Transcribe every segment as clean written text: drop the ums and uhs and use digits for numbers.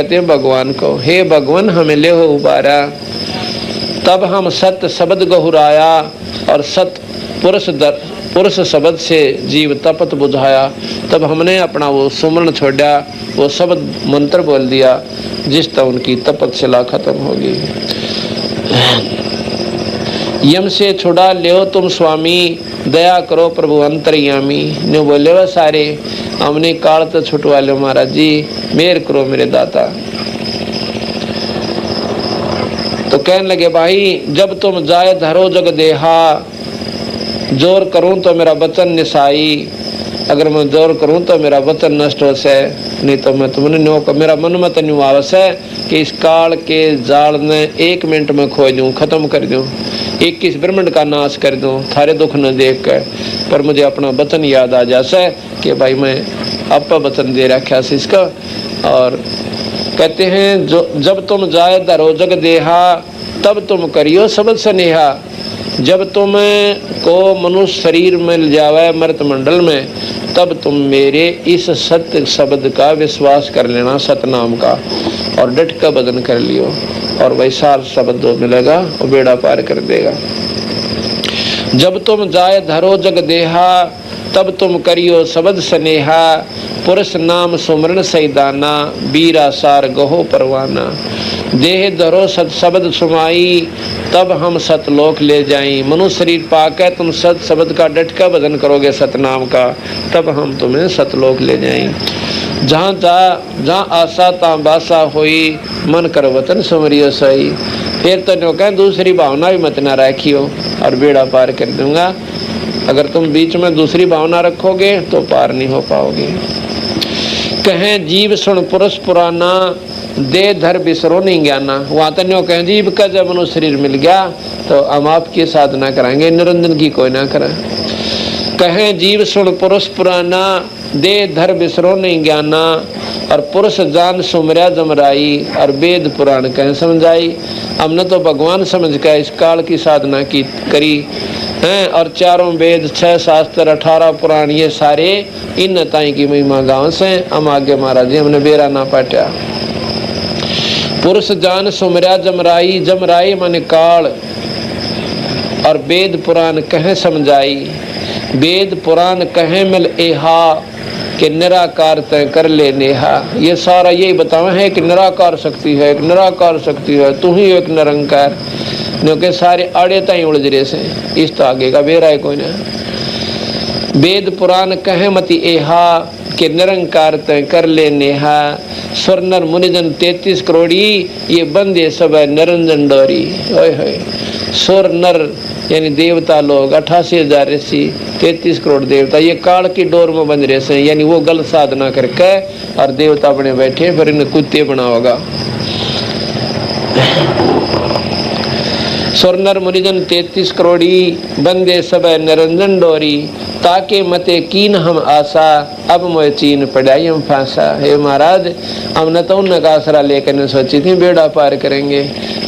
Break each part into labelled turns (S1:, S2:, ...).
S1: कहते हैं भगवान को, हे भगवान हमें ले हो उबारा। तब हम सत्य शब्द गहुराया और सत्य पुरुष शब्द से जीव तपत बुझाया। तब हमने अपना वो सुमरण छोड़ा, वो शब्द मंत्र बोल दिया, जिस तक उनकी तपस्या खत्म होगी। यम से छुड़ा ले तुम स्वामी, दया करो प्रभु अंतर्यामी। ने बोले वह सारे, हमने काल तो छुटवा लो महाराज जी, मेहर करो मेरे दाता। तो कहने लगे भाई, जब तुम जाए धरो जग देहा, जोर करूं तो मेरा वचन निसाई। अगर मैं जोर करूं तो मेरा वचन नष्ट हो से, नहीं तो मैं तुमने न्यो को मेरा मन मत न्यू आवस है कि इस काल के जाल ने 1 मिनट में खो दूं, खत्म कर दूं, 21 ब्रह्मांड का नाश कर दूं थारे दुख न देख कर। पर मुझे अपना वचन याद आ जाए कि भाई मैं आपका वचन दे रखा है इसका। और कहते हैं जो जब तुम जाए धरो जग देहा, तब तुम करियो सबद स्नेहा। जब तुम को मनुष्य शरीर मिल जावे मृत मंडल में, तब तुम मेरे इस सत्य शब्द का विश्वास कर लेना, सतनाम का, और डट का बदन कर लियो, और वैसा शब्द जो मिलेगा वो बेड़ा पार कर देगा। जब तुम जाए धरो जग देहा, तब तुम करियो शब्द स्नेहा। पुरुष नाम सुमरण सैदाना, बीरा सार गहो परवाना। देह धरो सत शब्द सुमाई, तब हम सतलोक ले जाएं। मनुष्य शरीर पाकर तुम सत शब्द का डट का भजन करोगे सतनाम का, तब हम तुम्हें सतलोक ले जाएं। जहाँ आशा ता बासा होई, मन कर वतन सुमरियो सही। फिर तो कह दूसरी भावना भी मत ना रखियो और बेड़ा पार कर दूंगा। अगर तुम बीच में दूसरी भावना रखोगे तो पार नहीं हो पाओगे। कहें जीव सुन पुरुष पुराना, दे धर बिसरो नहीं ज्ञाना। वहाँ तन्यो कहें जीव का जब मनुष्य शरीर मिल गया तो हम आपकी साधना कराएंगे, निरंजन की कोई ना करें। कहें जीव सुन पुरुष पुराना, दे धर बिसरो नहीं ज्ञाना। और पुरुष जान सुमरा जमराई, और वेद पुराण कहें समझाई। हमने तो भगवान समझ के इस काल की साधना की करी हैं, और 4 वेद 6 शास्त्र 18 पुराण ये सारे इन ताई की महिमा गाँव से हम आगे महाराज जी हमने बेरा ना पाटा। पुरुष जान सुमरा जमराई, जमराई मन काल, और वेद पुराण कहें समझाई। वेद पुराण कहें मिल एहा, कि निराकार तय कर ले नेहा। ये सारा यही बतावा है कि निराकार शक्ति है, एक निराकार शक्ति है, तू ही एक निरंकार। क्योंकि सारे आड़े ताई उलझ रहे से, इस तो आगे का बेरा है कोई ना। वेद पुराण कहे मति एहा, कि निरंकार तय कर ले नेहा। स्वर नर मुनिजन 33 करोड़ी, ये बंदे सब है निरंजन डोरी। ओए होए, स्वर नर यानी देवता लोग 88,000 ऋषि 33 करोड़ देवता, ये काल की डोर में बंध रहे से, यानी वो गलत साधना करके और देवता बने बैठे, फिर इन्हें कुत्ते बना होगा। स्वर्णर मुनिजन 33 करोड़ी, बंदे सब निरंजन डोरी। ताके मते कीन हम आशा, अब मोए चीन पढ़ाई हम फांसा। हे महाराज, हमने तो उन का आसरा लेकर सोची थी बेड़ा पार करेंगे,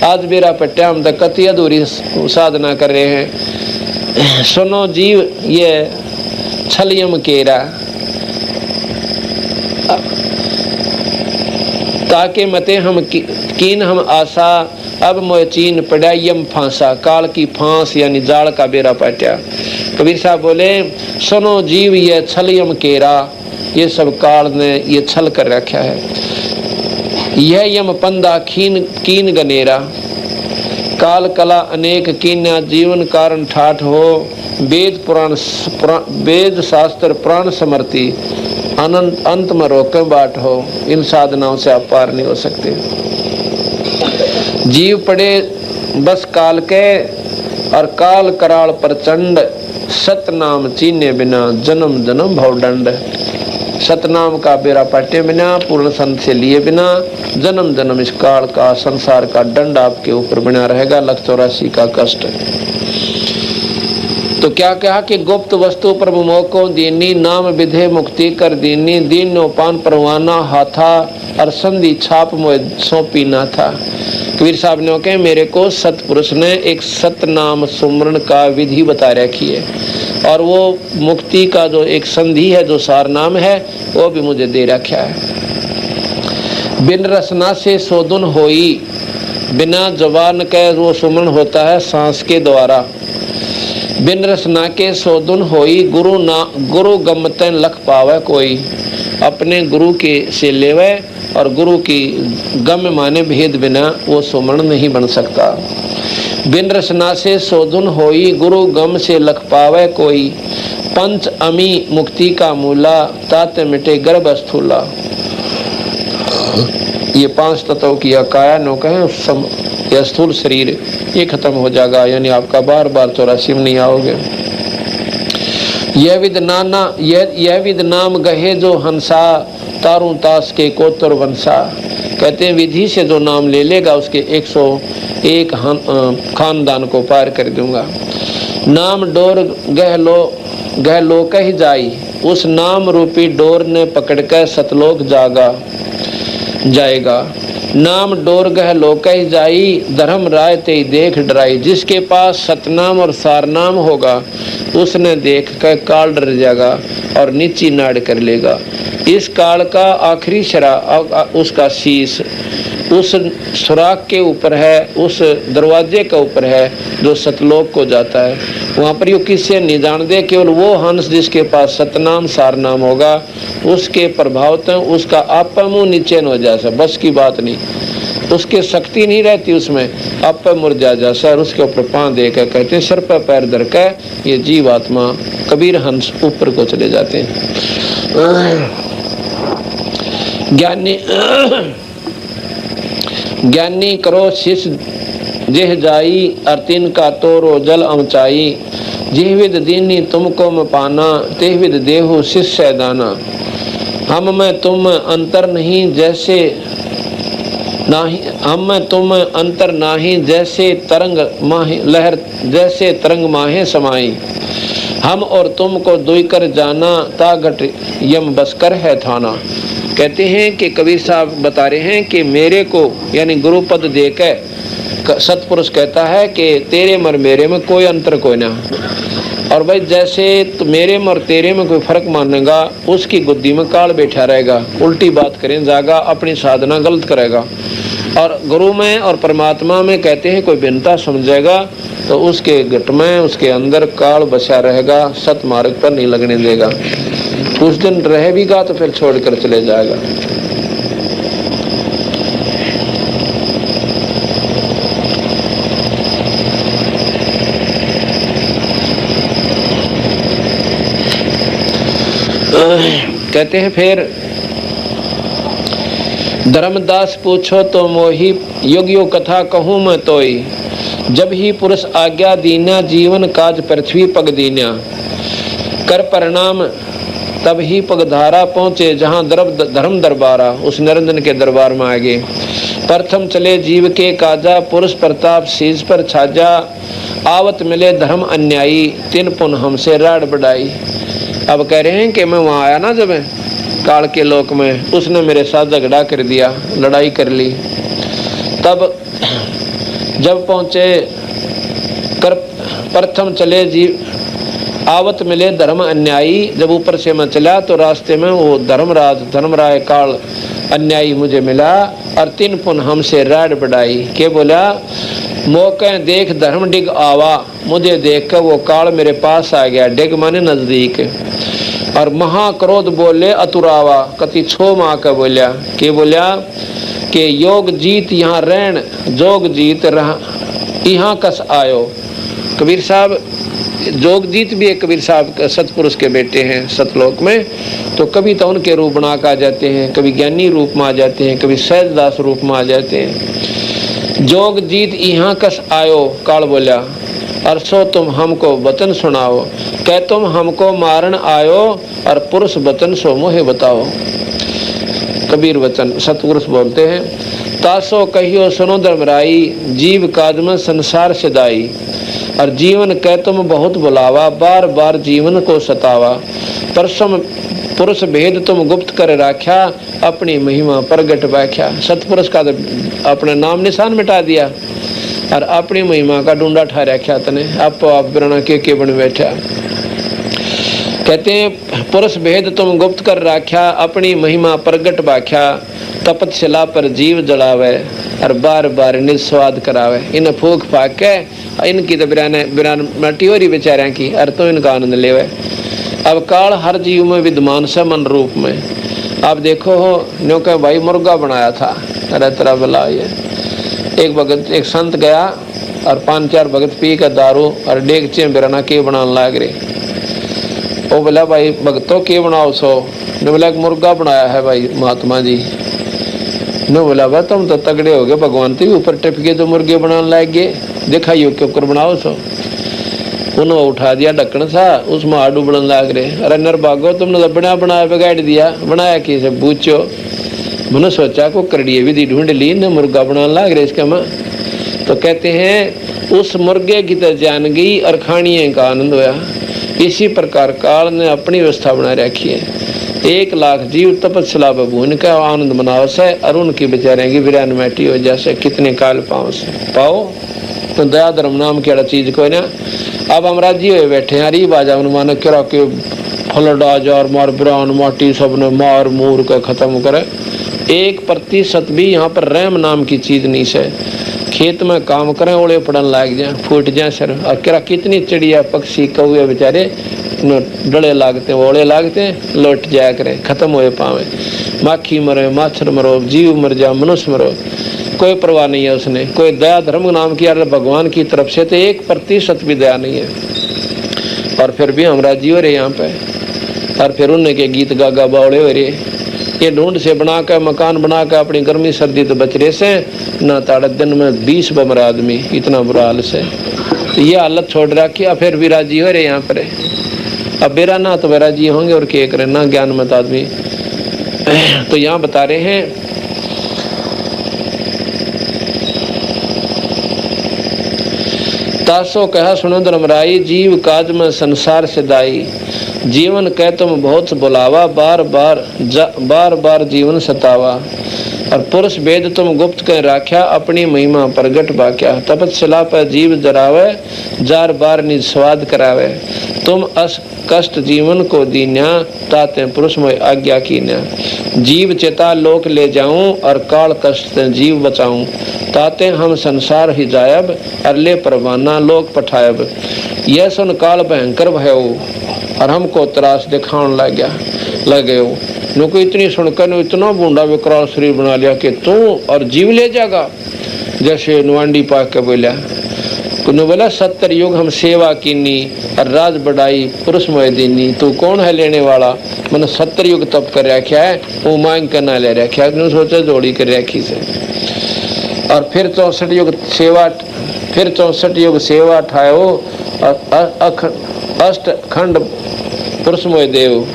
S1: आज बेड़ा पट्टा, हम तक कति अधूरी साधना कर रहे हैं। सुनो जीव ये छलियम केरा, ताके मते हम कीन हम आशा, अब मोए चीन पढ़ाई फांसा। काल की फांस यानी जाल का बेड़ा पाटा। कबीर साहब बोले, सुनो जीव ये छलियम केरा, ये सब काल ने ये छल कर रखा है। यह यम पंदा कीन गनेरा, काल कला अनेक कीन्या, जीवन कारण ठाठ हो। वेद पुराण वेद शास्त्र प्राण समर्थी, अनंत अंत में रोके बाट हो। इन साधनाओं से आप पार नहीं हो सकते। जीव पड़े बस काल के, और काल कराल प्रचंड। सतनाम चीने बिना जन्म जन्म भवदंड। सतनाम का बेड़ा पाटे बिना, पूर्ण संत से लिए बिना, जन्म जन्म इस काल का संसार का दंड आपके ऊपर बना रहेगा, 184 का कष्ट। तो क्या कहा कि गुप्त वस्तु प्रभु मोको दीनी, नाम विधे मुक्ति कर दीनी। दीन नो पान परवाना हाथा, और संधि छाप मोए सौंपी ना था। कबीर साहब ने कहा मेरे को सतपुरुष ने एक सतनाम सुमरण का विधि बता रखी है, और वो मुक्ति का जो एक संधि है, जो सार नाम है, वो भी मुझे दे रखा है। बिन रसना से सोधुन होई, बिना जवान के वो सुमन होता है सांस के द्वारा। बिन रसना के सोधुन होई, गुरु गमतन लख पावे कोई। अपने गुरु के से लेवे और गुरु की गम माने भेद बिना वो सुमन नहीं बन सकता। बिन रसना से शोधन होई, गुरु गम से लख पावे कोई। पंच अमी मुक्ति का मूला, तात मिटे गर्भ स्थूला। ये 5 तत्वों की काया नो कहें यह स्थूल शरीर ये खत्म हो जाएगा, यानी आपका बार बार 84 में नहीं आओगे। यह विद नाम गहे जो हंसा, तारू तास के कोतर वंशा। कहते हैं विधि से जो नाम ले लेगा उसके 101 खानदान को पार कर दूंगा। नाम डोर गह लो कह जाई, उस नाम रूपी डोर ने पकड़ कर सतलोक जाएगा। नाम डोर गह लो कह जाई, धर्म राय ते देख डराई। जिसके पास सतनाम और सारनाम होगा उसने देख कर काल डर जाएगा और नीची नाड़ कर लेगा। इस काल का आखिरी शरा उसका शीश उस सुराख के ऊपर है, उस दरवाजे के ऊपर है जो सतलोक को जाता है। वहाँ पर यो किससे नहीं जान दे, केवल वो हंस जिसके पास सतनाम सारनाम होगा उसके प्रभाव तो उसका आपा मुँह नीचे न हो जाए, बस की बात नहीं, उसके शक्ति नहीं रहती उसमें, आप मुरझा जासा और उसके ऊपर पाँव दे कर कहते सर पर पैर धर कर ये जीव आत्मा कबीर हंस ऊपर को चले जाते हैं। ज्ञानी करो शिष्य जेह जाई, अर्तिन का तोरो जल अमचाई। जिहविद दीनी तुमको म पाना, तेहविद देहु शिष्य दाना। हम में तुम अंतर नहीं जैसे नाही, हम में तुम अंतर नाही जैसे तरंग माहे लहर, जैसे तरंग माहे समाई। हम और तुम को दुई कर जाना, तागट यम बसकर है थाना। कहते हैं कि कबीर साहब बता रहे हैं कि मेरे को यानी गुरु पद देकर सतपुरुष कहता है कि तेरे में और मेरे में कोई अंतर कोई ना। और भाई जैसे तो मेरे में और तेरे में कोई फर्क मानेगा उसकी गुद्दी में काल बैठा रहेगा, उल्टी बात करें जाएगा, अपनी साधना गलत करेगा। और गुरु में और परमात्मा में कहते हैं कोई भिन्नता समझेगा तो उसके घट में उसके अंदर काल बसा रहेगा, सत मार्ग पर नहीं लगने देगा। कुछ दिन रह भी गा तो फिर छोड़कर चले जाएगा। कहते हैं फिर धर्मदास पूछो तो मोही, योगियो कथा कहूँ मैं तोई। जब ही पुरुष आज्ञा दीना, जीवन काज पृथ्वी पग दीना। कर परिणाम तब ही पगधारा पहुँचे, जहाँ धर्म दरबारा, उस निरंजन के दरबार में आ गए। प्रथम चले जीव के काजा, पुरुष प्रताप शीश पर छाजा। आवत मिले धर्म अन्यायी, तिन पुन हमसे राड बढ़ाई। अब कह रहे हैं कि मैं वहाँ आया ना जब काल के लोक में, उसने मेरे साथ झगड़ा कर दिया, लड़ाई कर ली। तब जब पहुँचे कर प्रथम चले जीव, आवत मिले धर्म अन्यायी। जब ऊपर से मैं चला तो रास्ते में वो धर्मराय काल अन्यायी मुझे मिला और तीन पुन हमसे राड बढ़ाई। के बोला मौके देख धर्म डिग आवा। मुझे देख कर वो काल मेरे पास आ गया, डिग माने नजदीक। और महाक्रोध बोले अतुरावा, कति छो माँ का बोलिया। के बोलिया कि योग जीत यहाँ रहन, जोग जीत रहा यहाँ कस आयो। कबीर साहब जोगजीत भी एक कबीर साहब सतपुरुष के बेटे हैं सतलोक में। तो कभी तो उनके रूप बना कर आ जाते हैं, कभी ज्ञानी रूप में आ जाते हैं, कभी सहजदास रूप में आ जाते हैं। जोगजीत यहाँ कस आयो, काल बोला अरसो तुम हमको वचन सुनाओ। कह तुम हमको मारन आयो और पुरुष वचन सो मोहे बताओ। कबीर वचन सतपुरुष बोलते हैं। तासो कहियो सुनो धर्मराई, जीव काज में संसार सदाई। और जीवन कह तुम बहुत बुलावा, बार बार जीवन को सतावा। परसम पुरुष भेद तुम गुप्त कर राख्या, अपनी महिमा प्रगट व्याख्या। सतपुरुष का अपने नाम निशान मिटा दिया और अपनी महिमा का डूंडा ठा रखा तने, आप बिना के बन बैठा। कहते हैं पुरुष भेद तुम गुप्त कर राख्या, अपनी महिमा प्रगट व्याख्या। तपतशिला पर जीव जलावे और बार बार निस्वाद करावे। इन्हें फूक फाक के इनकी तो बिरान मटी हो रही बेचारियां की, और तो इनका आनंद लेवे। अब काल हर जीव में विद्यमान से मन रूप में। आप देखो हो न्यों के भाई मुर्गा बनाया था तरह तरह बला। ये एक भगत एक संत गया और 5-4 भगत पी कर दारू और डेगचे बिराना के बनाने लाग रहे। वो बोला भाई भगतों के बनाओ सो? ने बोला मुर्गा बनाया है भाई महात्मा जी। ने बोला भाई तुम तो तगड़े हो गए, भगवान तो ऊपर टिपके तो मुर्गे बनाने लाग गए, दिखाइयो क्यों कर बनाओ सो। उन्होंने उठा दिया ढक्कन सा, उसमें आडू बनने लाग रहे। अरे नर भागो, तुमने तो बना बनाया बिगाड़ दिया, बनाया किसे पूछो। मैंने सोचा को करड़िए विधि ढूंढ ली, न मुर्गा बनाने लाग रहे इसका माँ। तो कहते हैं उस मुर्गे की तो जान गई और खानिए का आनंद होया। इसी प्रकार काल ने अपनी व्यवस्था बना रखी है। 1 लाख जीव तपस्या बबून का आनंद मनाओ से, और उनकी बेचारे की बिरान मैटी हो जैसे कितने काल पाओ से पाओ। तो दया धर्म नाम की चीज को ना अब हम राजी हुए बैठे हैं। अरे बाजा मानो करा के फलडा जार मार बिरान माटी सबने मार मूर का खत्म करे। 1% भी यहाँ पर रहम नाम की चीज नहीं से। खेत में काम करें ओले पड़न लाग जाए, फूट जाए सर। और क्या कितनी चिड़िया पक्षी कौए बेचारे डले लागते ओले लागते लौट जाया करें, खत्म हो पावे। माखी मरे, माछर मरो, जीव मर जाए, मनुष्य मरो, कोई परवाह नहीं है उसने। कोई दया धर्म नाम की यार भगवान की तरफ से तो 1% भी दया नहीं है। और फिर भी हम राजी हो रहे यहाँ पे। और फिर उनने के गीत गागा बावड़े हो रहे। ये ढूंढ से बना कर मकान बना कर अपनी गर्मी सर्दी तो बच रहे से ना। ताड़ा दिन में 20 बमर आदमी, इतना बुरा हाल से ये हालत छोड़ रखी। फिर भी राजी हो रहे यहाँ पर। अब बेरा ना तो राजी होंगे और क्या करें ना, ज्ञान मत आदमी। तो यहाँ बता रहे हैं तासो कहा सुनो धर्मराई, जीव काज में संसार से दाई। जीवन कह तुम बहुत बुलावा, बार बार जीवन सतावा। और पुरुष भेद तुम गुप्त कह राख्या, अपनी महिमा प्रगट बाक्या। तपस्या पर जीव जरावे, जार बार निज स्वाद करावे। तुम अस कष्ट जीवन को दीन्या, ताते पुरुष में आज्ञा कीन्या। जीव चेता लोक ले जाऊं, और काल कष्ट जीव बचाऊं। ताते हम संसार ही जायब, और ले परवाना लोक पठायब। यह सुन काल भयंकर भयो, और हमको त्रास दिखाने लगे हो। नुको इतनी सुनकर इतना बूंदा विकराल शरीर बना लिया कि तू और जीव ले जाएगा। जैसे नुआंडी पाक के बोला, बोला 70 युग हम सेवा कीनी, और राज बढ़ाई पुरुष मोह दीनी। तू कौन है लेने वाला? मैंने 70 युग तप कर रखा है, वो मांग कर ना ले रखा है, सोचा जोड़ी कर रखी से। और फिर 64 युग सेवा ठायो, और अष्ट खंड पुरुष मोह देव।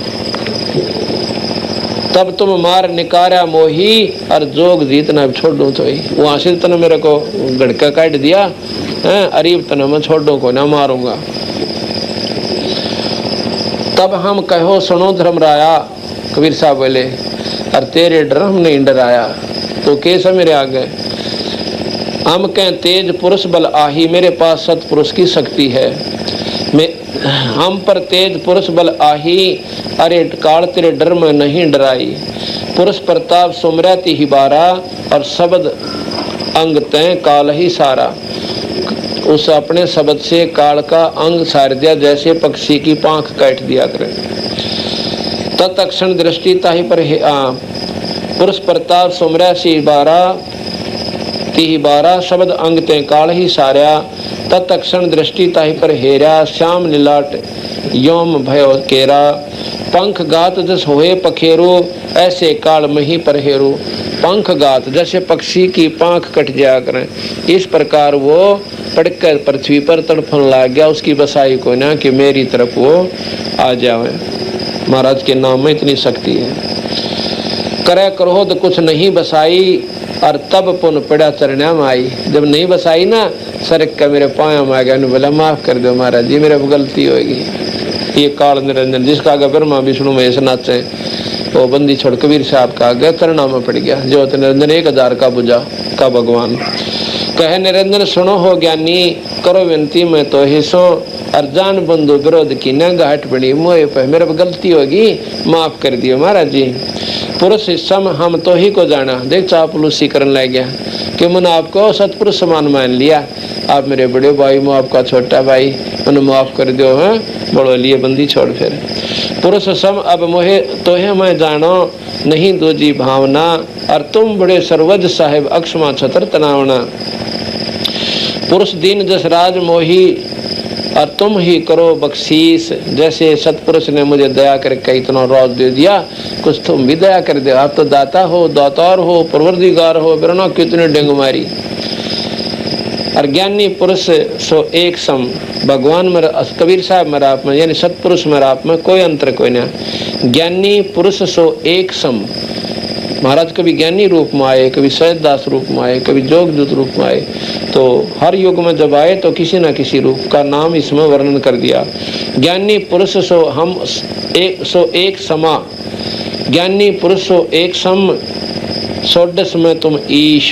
S1: तब तुम मार निकारा मोही, और जोग जीतना छोड़ू तो ही। वहां से तने मेरे को गड़का काट दिया, अरीब तना मैं छोड़ू को ना मारूंगा। तब हम कहो सुनो धर्मराया, कबीर साहब बोले, और तेरे डर हम नहीं डराया। तो कैसा मेरे आगे हम कहें तेज पुरुष बल आही, मेरे पास सतपुरुष की शक्ति है। मैं हम पर तेज पुरुष बल आही, अरे काल तेरे डर में नहीं डराई। पुरुष प्रताप सुमरती ही बारा, और शब्द अंग तय काल ही सारा। उस अपने शब्द से काल का अंग सार दिया, जैसे पक्षी की पांख काट दिया करे। तत्क्षण दृष्टि ताही पर पुरुष प्रताप सुमरा सी बारा, ती बारा शब्द अंग तय काल ही सारा। तत्क्षण दृष्टि ताही पर हेरा, श्याम नीलाट योम भयो केरा। पंख गात जस होए पखेरु, ऐसे काल में ही पर हेरु। पंख गात जैसे पक्षी की पांख कट जाया करें, इस प्रकार वो पड़कर पृथ्वी पर तड़फन लग गया उसकी बसाई को ना, कि मेरी तरफ वो आ जाए। महाराज के नाम में इतनी शक्ति है। करे क्रोध कुछ नहीं बसाई, और तब पुन पड़ा चरणा में आई। जब नहीं बसाई ना, सरक का मेरे पाया में आ गया। बोला माफ कर दो महाराज जी, मेरे गलती होगी। ये काल निरंजन जिसका आगे ब्रह्मा विष्णु महेश नाचे, वो बंदी छोड़ कबीर साहब का आगे चरणा में पड़ गया। ज्योत निरंजन 1000 का बुझा का भगवान। कहे निरंजन सुनो हो ज्ञानी, करो विनती में तो हिस्सो। और जान बंधु विरोध की न घाट बनी मोए पे, मेरे गलती होगी माफ कर दियो महाराज जी। पुरुष सम हम तो ही को जाना। देख चापलूसी करने लग गया कि मैंने आपको सतपुरुष समान मान लिया, आप मेरे बड़े भाई, मैं आपका छोटा भाई, मैंने माफ कर दो। है बड़ो लिए बंदी छोड़ फिर। पुरुष सम अब मोहे तो है मैं जानो, नहीं दूजी भावना, और तुम बड़े सर्वज साहिब अक्षमा छतर तनावना। पुरुष दीन जस राज मोही, और तुम ही करो बख्शीस। जैसे सतपुरुष ने मुझे दया करके इतना रोज दे दिया, कुछ तुम भी दया कर दो। आप तो दाता हो, दातार हो, परवरदिगार हो, बिरना कितने डेंग मारी। और ज्ञानी पुरुष सो एक सम, भगवान में कबीर साहब मराप में यानी सतपुरुष मराप में कोई अंतर कोई नहीं। ज्ञानी पुरुष सो एक सम। महाराज कभी ज्ञानी रूप में आए, कभी सैयदास रूप में आए, कभी जोगदूत रूप में आए, तो हर युग में जब आए तो किसी न किसी रूप का नाम इसमें वर्णन कर दिया। ज्ञानी पुरुष सो हम एक समा, ज्ञानी पुरुष सो एक सम, सोडस में तुम ईश।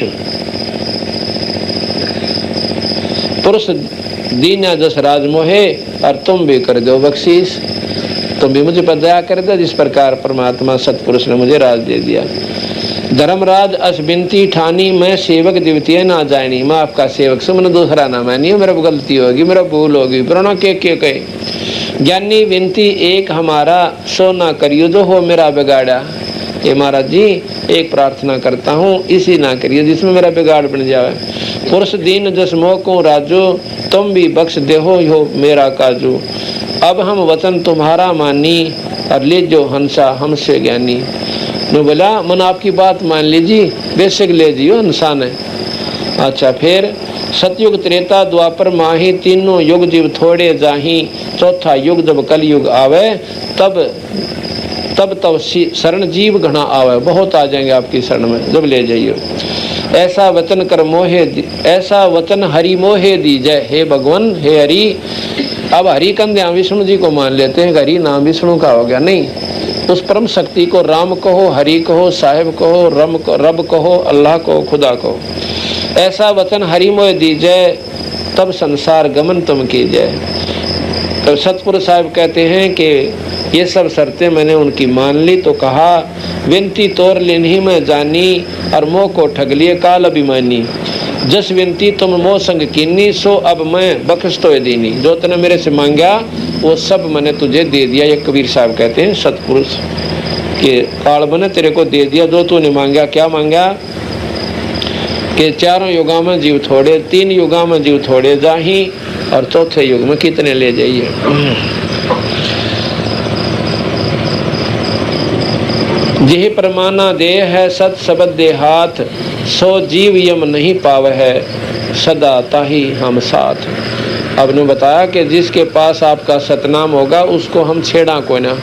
S1: पुरुष दीना जस राज मोहे, और तुम भी कर दो बख्शीश। तुम भी मुझे पर दया कर दो जिस प्रकार परमात्मा सतपुरुष ने मुझे राज दे दिया। धर्मराज अस बिनती ठानी, मैं सेवक द्वितीय ना जानी। मैं आपका सेवक से मैंने दूसरा ना मानी, मेरा गलती होगी, मेरा भूल होगी, पुराना के कहे। ज्ञानी विनती एक हमारा, सो ना करियो जो हो मेरा बिगाड़ा। ये महाराज जी एक प्रार्थना करता हूँ, इसी ना करिए जिसमें मेरा बिगाड़ बन जाए। पुरुष दीन जस मोह को राजो, तुम भी बख्श देहो हो मेरा काजू। अब हम वचन तुम्हारा मानी, और ले जो हंसा हमसे ज्ञानी। ने बोला मन आपकी बात मान लीजिए, बेशक ले जियो, इंसान है। अच्छा फिर सतयुग त्रेता द्वापर माही, तीनों युग जीव थोड़े जाही। चौथा युग जब कल युग आवे, तब शरण जीव घना आवे। बहुत आ जाएंगे आपकी शरण में, जब ले जाइयो। ऐसा वचन कर मोहे, ऐसा वचन हरि मोहे दीजय। हे भगवान, हे हरि। अब हरि कंध्या विष्णु जी को मान लेते हैं, हरि नाम विष्णु का हो गया। नहीं, उस परम शक्ति को राम कहो, हरि कहो, साहिब कहो, रब कहो, अल्लाह कहो, खुदा कहो। ऐसा वचन हरि मोहे दीजय, तब संसार गमन तुम कीजय। तो सतपुरुष साहिब कहते हैं कि ये सब शर्तें मैंने उनकी मान ली, तो कहा विनती तोर लेनी मैं जानी, और मोह को ठग लिए काल अभिमानी। जस विनती तुम मोह संग कीनी, सो अब मैं बख्श तो दीनी। जो तूने मेरे से मांगा वो सब मैंने तुझे दे दिया। ये कबीर साहब कहते हैं सतपुरुष के काल मैंने तेरे को दे दिया जो तूने मांगा। क्या मांगा कि चारों युगा में जीव थोड़े, 3 युगा में जीव थोड़े जाही, और चौथे युग में कितने ले जाइए। जिहि परमाना देह है सत शब्द दे हाथ, सो जीव यम नहीं पावे है, सदा ताही हम साथ। अब ने बताया कि जिसके पास आपका सतनाम होगा उसको हम छेड़ा कोई ना,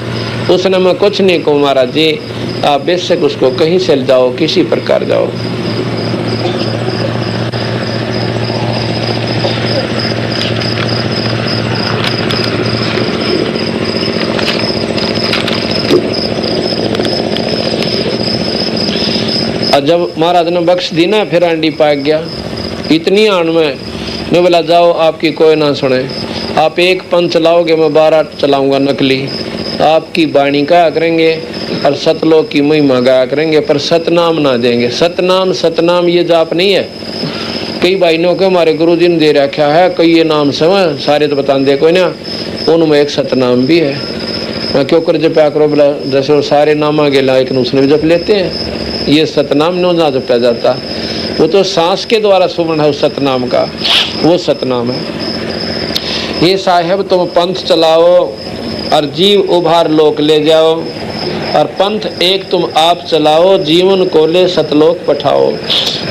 S1: उसने मैं कुछ नहीं कहूँ महाराज जी, आप बेशक उसको कहीं से जाओ, किसी प्रकार जाओ। जब महाराज ने बख्श दी ना, फिर आंडी पाक गया इतनी आन में। ने बोला जाओ, आपकी कोई ना सुने, आप एक पंथ चलाओगे, मैं 12 चलाऊंगा नकली। आपकी वाणी गाया करेंगे और सतलोक की महिमा गाया करेंगे, पर सतनाम ना देंगे। सतनाम ये जाप नहीं है। कई भाइयों को हमारे गुरु जी ने दे रखा है, कई ये नाम से सारे तो बता दे कोई ना, उनमें एक सतनाम भी है। मैं क्यों कर जपया करो, बोला जैसे वो सारे नामा गेला एक उसने भी जप लेते हैं, ये सतनाम न जपया जाता। वो तो सांस के द्वारा सुमरण है उस सतनाम का, वो सतनाम है। ये साहेब तुम पंथ चलाओ और जीव उभार लोक ले जाओ, और पंथ एक तुम आप चलाओ, जीवन को ले सतलोक पठाओ।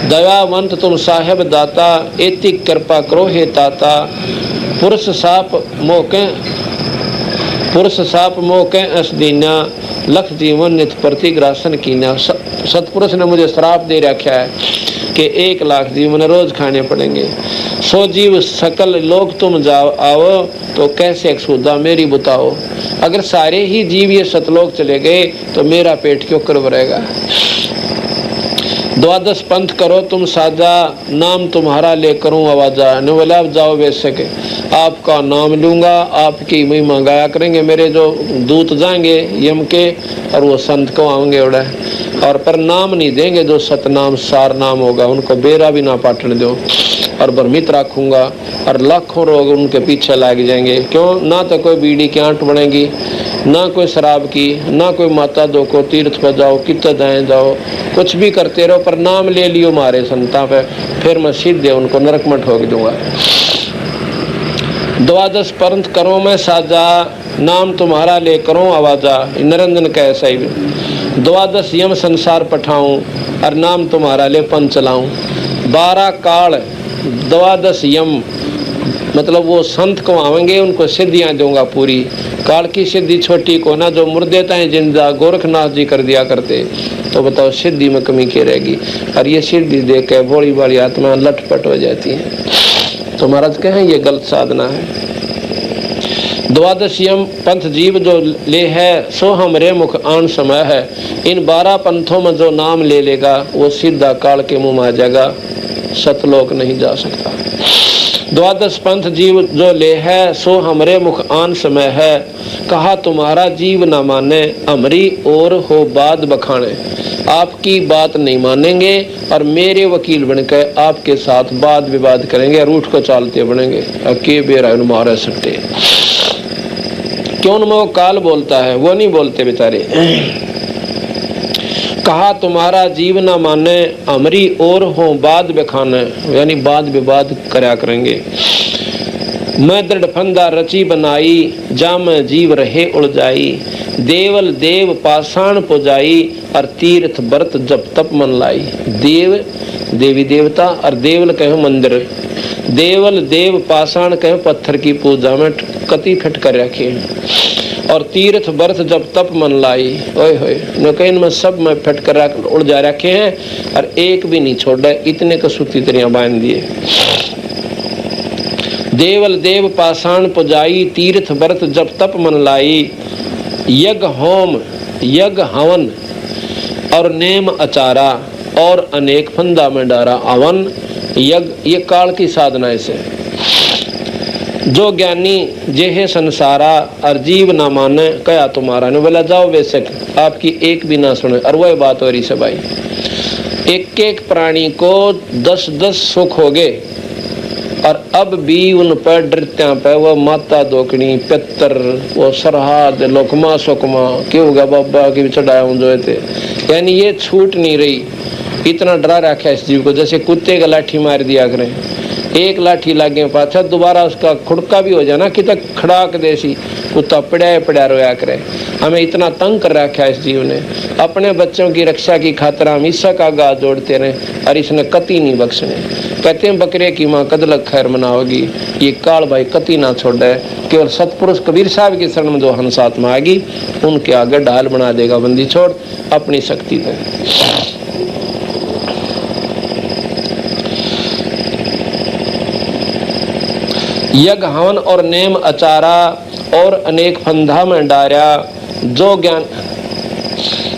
S1: दयावंत तुम साहेब दाता, एति कृपा करो हे ताता। पुरुष साप मोके अस दीना, लख जीवन नित प्रतिग्रासन कीना। सतपुरुष ने मुझे श्राप दे रखा है कि 1 लाख जीवन रोज खाने पड़ेंगे। सो जीव सकल लोग तुम जाओ आओ, तो कैसे एक्सुदा मेरी बताओ। अगर सारे ही जीव ये सतलोक चले गए तो मेरा पेट क्यों कर भरेगा। 12 पंथ करो तुम साजा, नाम तुम्हारा ले करूं आवाजा। ने बोला अब जाओ बेशक, आपका नाम लूंगा, आपकी महिमा गाया करेंगे। मेरे जो दूत जाएंगे यम के और वो संत को आएंगे उड़े, और पर नाम नहीं देंगे। जो सतनाम सार नाम होगा उनको बेरा भी ना पाटने दो, और भ्रमित रखूंगा, और लाखों लोग उनके पीछे लग जाएंगे। क्यों? ना तो कोई बीड़ी की आंट बनेगी, ना कोई शराब की, ना कोई माता दो को तीर्थ पर जाओ, कित दाएं जाओ, कुछ भी करते रहो, पर नाम ले लियो मारे संता पे, फिर मैं सीधे उनको नरक में ठोक दूंगा। द्वादश पंथ करो मैं साजा, नाम तुम्हारा ले करो आवाजा। निरंजन कह सही, द्वादश यम संसार पठाऊं, और नाम तुम्हारा ले पंथ चलाऊं। 12 काल द्वादश यम, मतलब वो संत को आवेंगे, उनको सिद्धियां दूंगा पूरी। काल की सिद्धि छोटी को ना, जो मुर्दे ताएं जिंदा गोरखनाथ जी कर दिया करते, तो बताओ सिद्धि में कमी क्या रहेगी। और ये सिद्धि देख के भोली भाली आत्मा लटपट हो जाती है। तो महाराज कहें ये गलत साधना है। द्वादश यम पंथ जीव जो ले है, सो हमरे मुख आन समय है। इन 12 पंथों में जो नाम ले लेगा, वो सीधा काल के मुंह में आ जाएगा, सतलोक नहीं जा सकता। द्वादश पंथ जीव जो ले है, सो हमरे मुख आन समय है। कहा तुम्हारा जीव न माने, हमरी और हो बात बखाने। आपकी बात नहीं मानेंगे और मेरे वकील बनकर आपके साथ वाद विवाद करेंगे, रूठ को चालते बनेंगे। के बेरा मारे सकते क्यों? न वो काल बोलता है, वो नहीं बोलते बेचारे। कहा तुम्हारा जीव न माने, हमरी और हो बात बखाने, यानी वाद विवाद करया करेंगे। मैं दृढ़ फंदा रची बनाई, जा मैं जीव रहे उलझाई। देवल देव पाषाण पुजाई, और तीर्थ व्रत जब तप मन लाई। देव देवी देवता, और देवल कहे मंदिर। देवल देव पाषाण कहे पत्थर की पूजा में कति फिट कर रखे, और तीर्थ व्रत जब तप मन लाई। ओए होए, न में सब में फिट कर उलझा रखे हैं, और एक भी नहीं छोड़ा, इतने कसूती तरियां बांध दिए। देवल देव पाषाण पुजाई, तीर्थ व्रत जब तप मन लाई। यज्ञ होम यज्ञ हवन और नेम आचारा, और अनेक फंदा में डारा। हवन यज्ञ ये काल की साधना से। जो ज्ञानी जेहे संसारा, और जीव ना माने कया तुम्हारा। ने बोला जाओ बेशक आपकी एक भी ना सुने। और वही बात हो रही से भाई, एक एक प्राणी को 10-10 सुख हो गए, और अब भी उन पर डरत्या पे वो माता दोकनी पितर, वो सरहद लोकमा सोकमा क्यों होगा बाबा की चढ़ाया जो थे, यानी ये छूट नहीं रही। इतना डरा रखा इस जीव को, जैसे कुत्ते का लाठी मार दिया करें, एक लाठी लागे पाछा दोबारा उसका खुड़का भी हो जाना कि तक खड़ाक देसी कुत्ता पड़ा रोया करे। हमें इतना तंग कर रखा इस जीव ने। अपने बच्चों की रक्षा की खातिर हम ईसा का गा जोड़ते रहे, और इसने कति नहीं बख्शने। कहते हैं बकरे की माँ कदलक खैर मनाओगी। ये काल भाई कति ना छोड़े। केवल सतपुरुष कबीर साहब की शरण में जो हंसात में आएगी, उनके आगे ढाल बना देगा बंदी छोड़ अपनी शक्ति पे। यज्ञ हवन और नेम आचारा, और अनेक फंदा में डारा।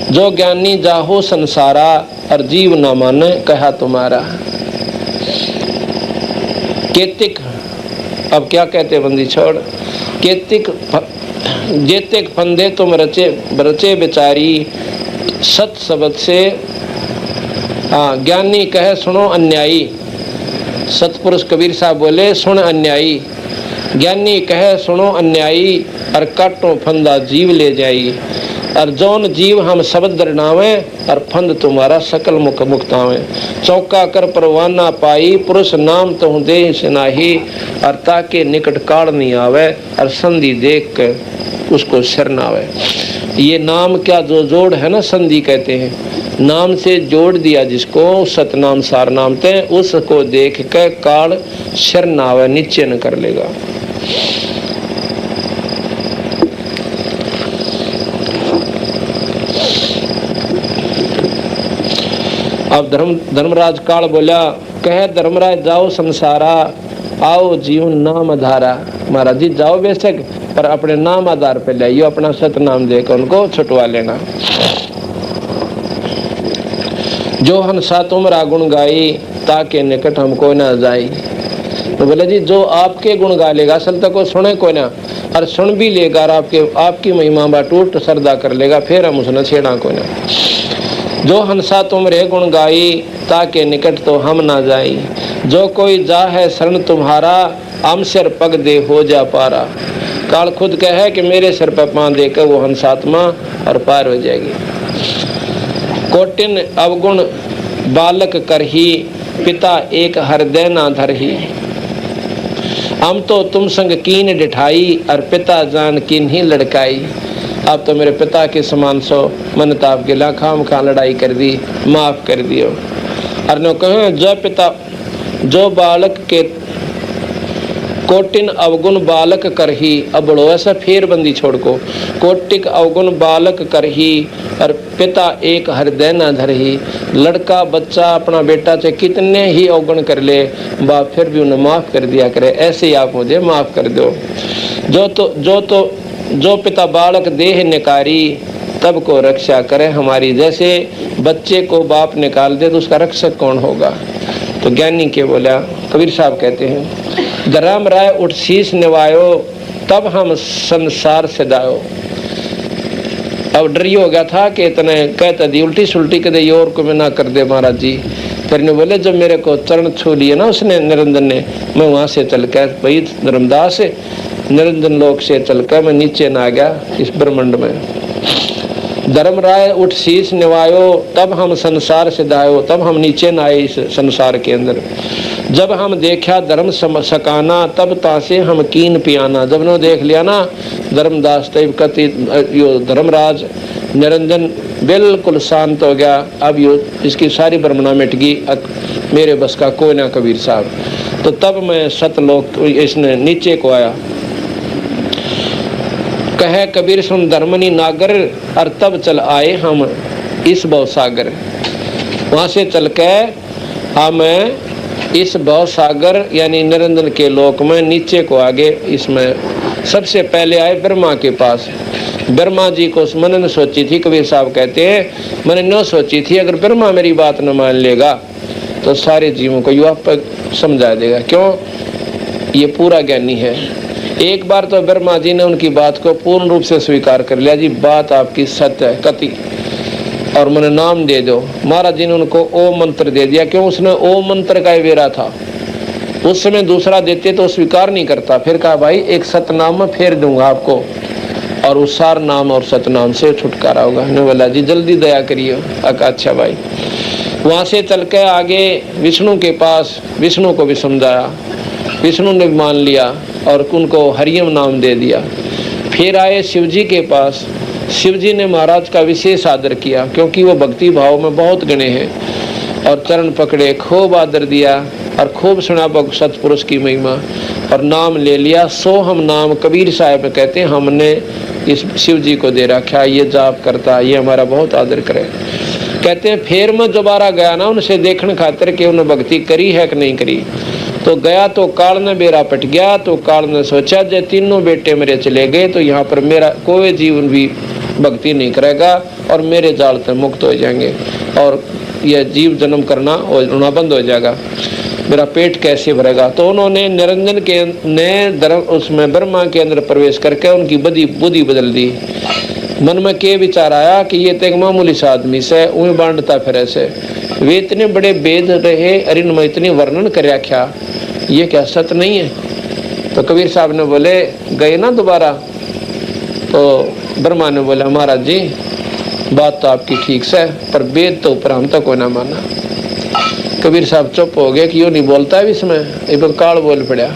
S1: जो ज्ञानी जाहो संसारा, और जीव न माने कहा तुम्हारा। केतिक, अब क्या कहते बंदी छोड़, केतिक जेतिक फंदे तुम रचे बेचारी। सत शब्द से ज्ञानी कहे सुनो अन्यायी। सतपुरुष कबीर साहब बोले सुन अन्यायी। ज्ञानी कहे सुनो अन्यायी, और काटो फंदा जीव ले जाई। और जौन जीव हम शब्द दरनावे, और फंद तुम्हारा सकल मुख मुक्तावे। चौका कर परवाना पाई, पुरुष नाम तुम दे सुनाही। और ताके निकट काल नहीं आवे, और संधि देख के उसको सिर न आवे। ये नाम क्या जो जोड़ है ना, संधि कहते हैं। नाम से जोड़ दिया जिसको, सतनाम सार नाम ते, उसको देख के काल सिर न आवे, नीचे न कर लेगा। अब धर्मराज काल बोला, कहे धर्मराज जाओ संसारा, आओ जीवन नाम आधारा। महाराज जी जाओ बेशक, पर अपने नाम आधार पे लाइयो, अपना सतनाम देकर उनको छुटवा लेना। जो हंसा तुमरा गुण गाई, ताके निकट हमको न जाई। तो बोले जी जो आपके गुण गा लेगा असल तक वो सुने को ना, और सुन भी लेगा और आपकी महिमा बा टूट श्रद्धा कर लेगा, फिर हम उसने छेड़ा को ना। जो हंसा तुमरे गुण गाई, ताके निकट तो हम ना जाई, जो कोई जा है शरण तुम्हारा, हम सिर पग दे हो जा पारा। काल खुद कहे कि मेरे सिर पर पांव देकर वो हंसात्मा और पार हो जाएगी। कोटिन अवगुण बालक करही, पिता एक हृदय ना धरही, हम तो तुम संग कीन डिठाई, और पिता जान कीन ही लड़काई। आप तो मेरे पिता के समान सो, मन तो आपके ला खाम खा लड़ाई कर दी, माफ कर दियो। और नो कहे जो पिता जो बालक के कोटिन अवगुण बालक करही, अब बड़ो ऐसा फेर बंदी छोड़ को, कोटिक अवगुण बालक करही, और पिता एक हृदय न धरही। लड़का बच्चा अपना बेटा से कितने ही अवगुण कर ले, बाप फिर भी उन्हें माफ कर दिया करे, ऐसे ही आप मुझे माफ कर दो। जो पिता बालक देह निकारी, तब को रक्षा करे हमारी। जैसे बच्चे को बाप निकाल दे तो उसका रक्षक कौन होगा। तो ज्ञानी के बोला, कबीर साहब कहते हैं, धर्म राय उठ शीश निवायो, तब हम संसार से दायो। अब डर हो गया था कि इतने कहता दी उल्टी सुल्टी कदे और को मैं ना कर दे महाराज जी। फिर ने बोले जब मेरे को चरण छू लिए ना उसने निरंजन ने, मैं वहां से चल कर भाई धर्मदास निरंजन लोक से चलकर मैं नीचे ना गया इस ब्रह्मांड में। धर्म राय उठ शीश निवायो, तब हम संसार से दायो, तब हम नीचे न आए इस संसार के अंदर। जब हम देखा धर्म सकाना, तब तासे हम कीन पियाना। जब ने देख लिया ना धर्मदास तब कति धर्मराज निरंजन बिल्कुल शांत हो गया। अब यो इसकी सारी ब्रह्मणा मिट गई, मेरे बस का कोई ना कबीर साहब। तो तब मैं सतलोक इसने नीचे को आया। कहे कबीर सुन धर्मनी नागर, और तब चल आए हम इस भव सागर। वहां से चल के हम इस भव सागर यानी निरंजन के लोक में नीचे को आगे। इसमें सबसे पहले आए ब्रह्मा के पास। ब्रह्मा जी को मैंने न सोची थी, कबीर साहब कहते हैं मैंने न सोची थी अगर ब्रह्मा मेरी बात न मान लेगा तो सारे जीवों को युवा पर समझा देगा। क्यों? ये पूरा ज्ञानी है। एक बार तो ब्रह्मा जी ने उनकी बात को पूर्ण रूप से स्वीकार कर लिया। जी बात आपकी सत्य है कति, और मैंने नाम दे दो। महाराज जी ने उनको ओम मंत्र दे दिया। क्यों? उसने ओम मंत्र का वेरा था। उस समय दूसरा देते तो स्वीकार नहीं करता। फिर कहा भाई एक सतनाम में फेर दूंगा आपको, और उस सार नाम और सतनाम से छुटकारा होगा। ने बोला जी जल्दी दया करिए। अच्छा भाई। वहां से चल के आगे विष्णु के पास, विष्णु को भी समझाया। विष्णु ने मान लिया और उनको हरियम नाम दे दिया। फिर आए शिव जी के पास। शिव जी ने महाराज का विशेष आदर किया क्योंकि वो भक्ति भाव में बहुत गणे हैं, और चरण पकड़े, खूब आदर दिया और खूब सुना सतपुरुष की महिमा, और नाम ले लिया। सो हम नाम कबीर साहब कहते हैं हमने इस शिव जी को दे रखा, ये जाप करता, ये हमारा बहुत आदर करे। कहते हैं फिर मैं दोबारा गया ना उनसे देखने खातिर कि उन्होंने भक्ति करी है कि नहीं करी। तो गया तो काल ने बेरा पट गया। तो काल ने सोचा जे तीनों बेटे मेरे चले गए तो यहाँ पर मेरा कोई जीवन भी भक्ति नहीं करेगा और मेरे जाल से मुक्त हो जाएंगे और यह जीव जन्म करना होना बंद हो जाएगा, मेरा पेट कैसे भरेगा। तो उन्होंने निरंजन के ने उसमें ब्रह्मा के अंदर प्रवेश करके उनकी बुद्धि बदल दी। मन में के विचार आया कि ये तो एक मामूली सा आदमी से उन्हें बांटता फिर ऐसे, वे इतने बड़े वेद रहे अरे में इतनी वर्णन कर क्या, ये क्या सत्य नहीं है। तो कबीर साहब ने बोले गए ना दोबारा। तो ब्रह्मा ने बोला महाराज जी बात तो आपकी ठीक से, पर वेद तो ऊपर हम तो कोई ना माना। कबीर साहब चुप हो गए कि यो नहीं बोलता है इसमें, एक काल बोल पड़ा।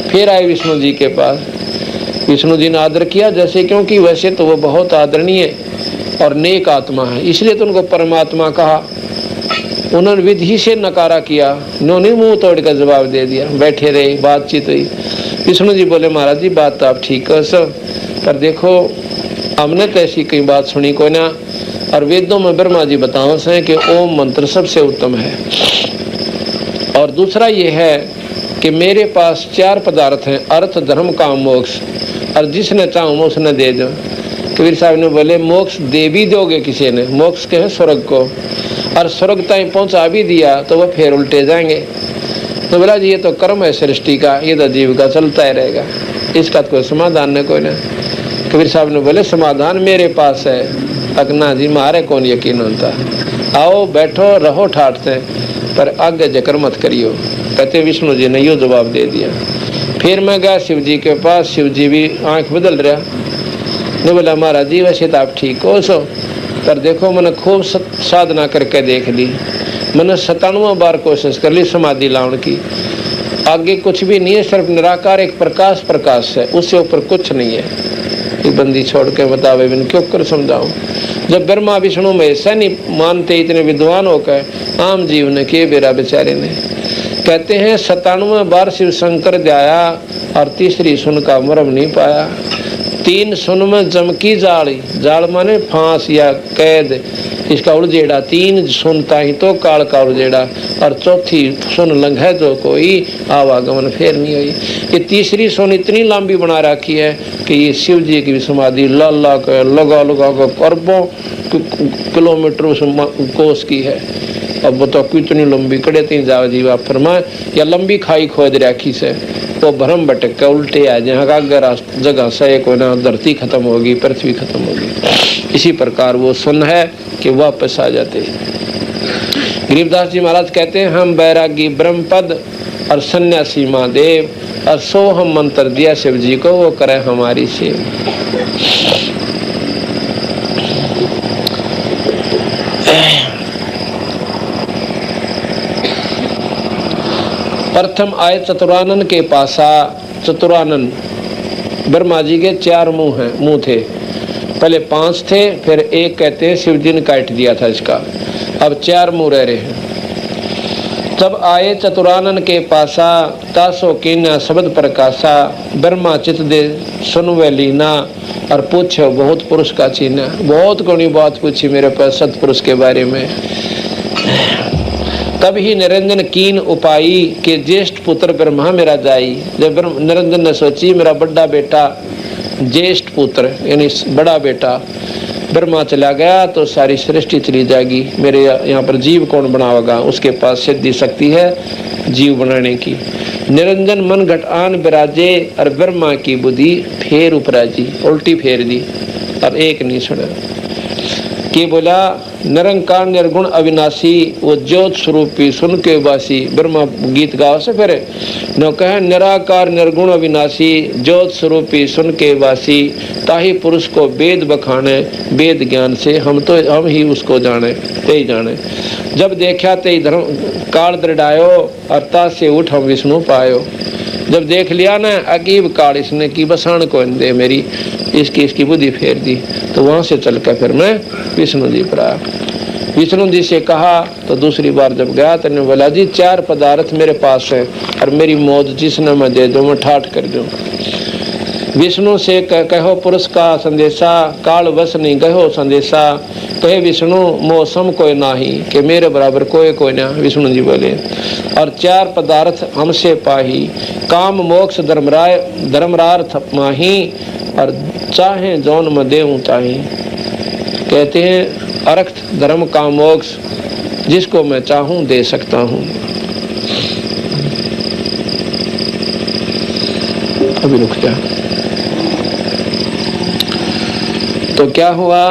S1: फिर आए विष्णु जी के पास। विष्णु जी ने आदर किया जैसे, क्योंकि वैसे तो वो बहुत आदरणीय और नेक आत्मा है, इसलिए तो उनको परमात्मा कहा। उन्होंने विधि से नकारा किया, उन्होंने मुंह तोड़ कर जवाब दे दिया। बैठे रहे, बातचीत हुई। विष्णु जी बोले महाराज जी बात तो आप ठीक है सब, पर देखो हमने तो ऐसी कई बात सुनी को ना, और वेदों में ब्रह्मा जी बताओ से कि ओम मंत्र सबसे उत्तम है। और दूसरा ये है कि मेरे पास 4 पदार्थ हैं, अर्थ धर्म काम मोक्ष, और जिसने चाहूँ मैं उसने दे दो। कबीर साहब ने बोले मोक्ष दे भी दोगे किसी ने, मोक्ष के है स्वर्ग को, और स्वर्ग तक पहुंचा भी दिया तो वह फिर उल्टे जाएंगे। तो बोला जी ये तो कर्म है सृष्टि का, ये तो जीव का चलता ही रहेगा, इसका तो कोई समाधान न कोई ना। कबीर साहब ने बोले समाधान मेरे पास है। अकना जी मारे कौन यकीन होता, आओ बैठो रहो ठाठ से, पर आगे जकर मत करियो। कहते विष्णु जी ने यो जवाब दे दिया। फिर मैं गया शिव जी के पास, शिव जी भी आंख बदल रहा ने बोला महाराज जी वैसे तो आप ठीक हो सो, पर देखो मैंने खूब साधना करके देख ली, मैंने 97 बार कोशिश कर ली समाधि लाने की, आगे कुछ भी नहीं है, सिर्फ निराकार एक प्रकाश प्रकाश है, उससे ऊपर कुछ नहीं है। ये बंदी छोड़ के बतावे बिन क्यों कर समझाऊं। जब ब्रह्मा विष्णु में ऐसा नहीं मानते, इतने विद्वान होकर आम जीव ने किए बेरा बेचारे ने। कहते हैं 97 बार शिव शंकर ध्याया और तीसरी सुन का मरम नहीं पाया। 3 सुन में जमकी जाली, जाल माने फांस या कैद, इसका उलझेड़ा 3 सुनता ही तो काल का उलझेड़ा, और चौथी सुन लंघे जो कोई आवागमन फेर नहीं हुई। ये तीसरी सुन इतनी लंबी बना रखी है कि ये शिव जी की समाधि लगा कर अरबों किलोमीटर कोस की है। अब बताओ कितनी लंबी कड़े तीन जाओ जीवा फरमाए, या लंबी खाई खोद रखी से तो भरम भटक के उल्टे आ जहाँ का अगर जगह से कोई ना धरती खत्म होगी, पृथ्वी खत्म होगी। इसी प्रकार वो सुन है कि वापस आ जाते। गरीबदास जी महाराज कहते हैं हम बैरागी ब्रह्मपद और सन्यासी महादेव, और सो हम मंत्र दिया शिव जी को, वो करे हमारी सेव। प्रथम आए चतुरानन के पासा। चतुरानन ब्रह्मा जी के 4 मुंह थे, पहले 5 थे, फिर 1 कहते हैं शिव जी ने काट दिया था इसका, अब 4 मुंह रह रहे हैं। तब आए चतुरानन के पासा, तासो कीना शब्द प्रकाशा, ब्रह्मा चित दे सुनवे लीना, और पूछो बहुत पुरुष का चीना। बहुत गुणी बात पूछी मेरे पास सतपुरुष के बारे में। तब ही निरंजन कीन उपाई के ज्येष्ठ पुत्र ब्रह्मा मेरा जाई। जब निरंजन ने सोची मेरा बड़ा बेटा ज्येष्ठ पुत्र यानी बड़ा बेटा ब्रह्मा चला गया तो सारी सृष्टि चली जाएगी, मेरे यहाँ पर जीव कौन बनावेगा। उसके पास सिद्धि शक्ति है जीव बनाने की। निरंजन मन घट आन विराजे, और ब्रह्मा की बुद्धि फेर उपराजी, उल्टी फेर दी। अब एक नहीं सुना कि बोला निरंकार निर्गुण अविनाशी, वो ज्योत स्वरूपी सुन के वासी। ब्रह्मा गीत गाओ से फिर न कहे निराकार निर्गुण अविनाशी, ज्योत स्वरूपी सुन के वासी, ताही पुरुष को वेद बखाने, वेद ज्ञान से हम ही उसको जाने, ते ही जाने। जब देखा ते धर्म काल दृढ़ायो, अर्थात से उठ हम विष्णु पायो। जब देख लिया ना अकीब काल इसने की बसान को दे मेरी, इसकी बुद्धि फेर दी, तो वहां से चल कर फिर मैं विष्णु जी पर आया। विष्णु जी से कहा तो दूसरी बार जब गया तो बोला जी 4 पदार्थ मेरे पास है, और मेरी मौत जिसने मैं दे दूं मैं ठाठ कर दूं। विष्णु से कहो पुरुष का संदेशा, काल वश नहीं कहो संदेशा, कहे विष्णु मौसम कोई नाही, कि मेरे बराबर कोई ना। विष्णु जी बोले और 4 पदार्थ हमसे पाही, काम मोक्ष धर्मरार्थ माही, और चाहे जौन में देऊं ताही। कहते हैं अर्थ धर्म काम मोक्ष जिसको मैं चाहूं दे सकता हूं। अभी रुक जा। तो क्या हुआ,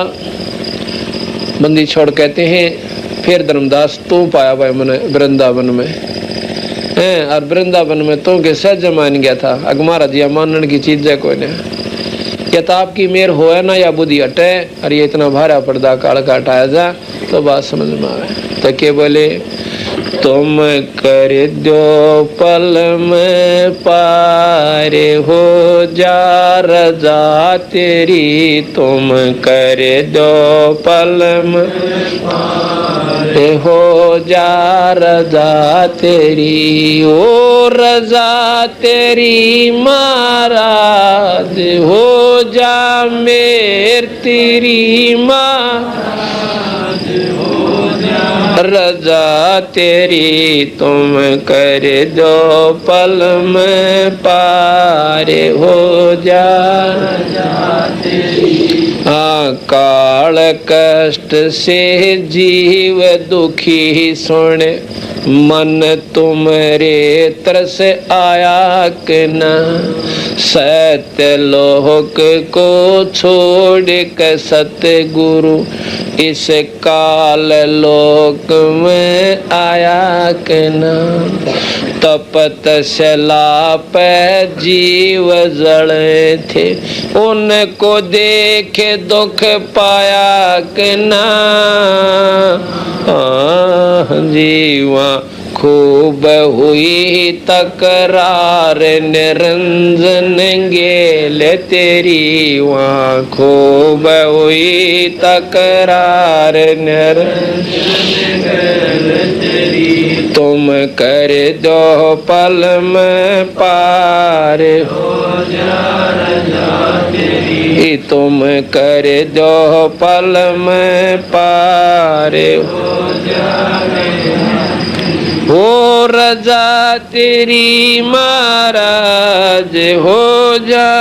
S1: बंदी छोड़ कहते हैं फिर धर्मदास तू पाया भाई मैंने वृंदावन में है, और वृंदावन में तो के सहज मान गया था। अगमारा दिया मानने की चीज है कोई ने, किताब की मेर हो ना या बुद्धि हटे, और ये इतना भारा पर्दा काल का हटाया जा तो बात समझ में आए। तो के बोले तुम कर दो पल में पार हो जा रजा तेरी, तुम कर दो पल में पार हो जा रजा तेरी, ओ रजा तेरी महाराज हो जा मेर तेरी महाराज हो जा रजा तेरी, तुम कर दो पल में पार हो जा रजा तेरी। काल कष्ट से जीव दुखी सुने, मन तुमरे तरस आया कि न। सत्य लोक को छोड़ के सतगुरु इस काल लोक में आया कि न। तपतशला पे जीव जड़े थे, उनको देखे दुख पाया कि ना। जीवा खूब हुई तकरार निरंजन गेले तेरी, वहाँ खूब हुई तकरार निरंजन गेले तेरी। तुम कर दो पल में पार हो जा रजा तेरी, तुम कर दो पल में पार हो जा हो रजा तेरी महाराज हो जा,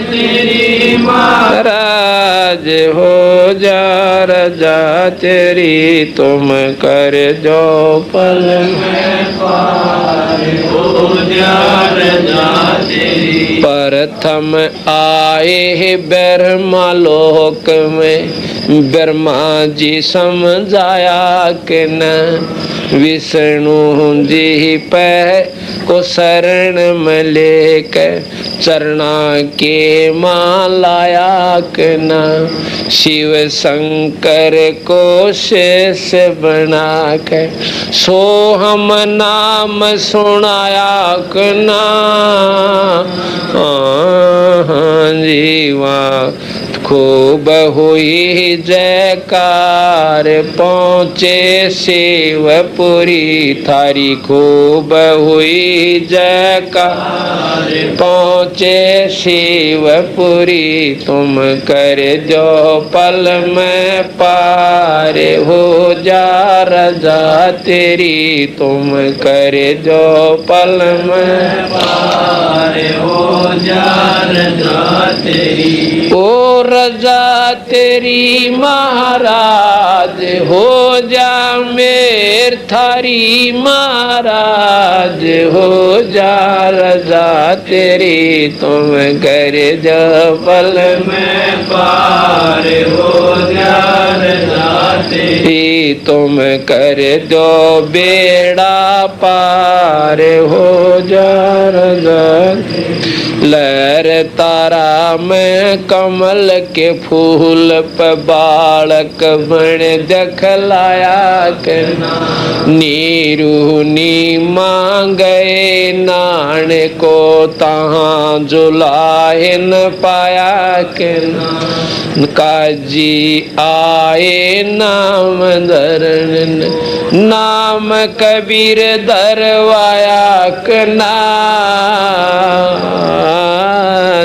S1: तेरी महाराज हो जा रजा तेरी। तुम कर दो पल में पार हो जा रजा तेरी। प्रथम आए ब्रह्मा लोक में, ब्रह्मा जी समझाया कि न। विष्णु जी पे को शरण में लेकर चरणा के मालाया कि न। शिव शंकर को शेष बना के सोहम नाम सुनाया कि न। जीवा खूब हुई जयकार, पहुँचे शिवपुरी थारी। खूब हुई जयकार, पहुँचे शिवपुरी। तुम कर दो पल में पार हो जा रजा तेरी, तुम कर दो पल में पार हो जा रजा तेरी। ओ रजा तेरी महाराज हो जा मेर थारी, महाराज हो जा रजा तेरी। तुम कर जो पल में पार हो जा रजा तेरी, तुम कर दो बेड़ा पार हो जा रजा। लहर तारा में कमल के फूल पे बालक बन दखलाया के। नीरू नी मांगे नान को तहाँ जुलाए न पाया के। काजी आए नाम धरन, नाम कबीर दरवाया कना।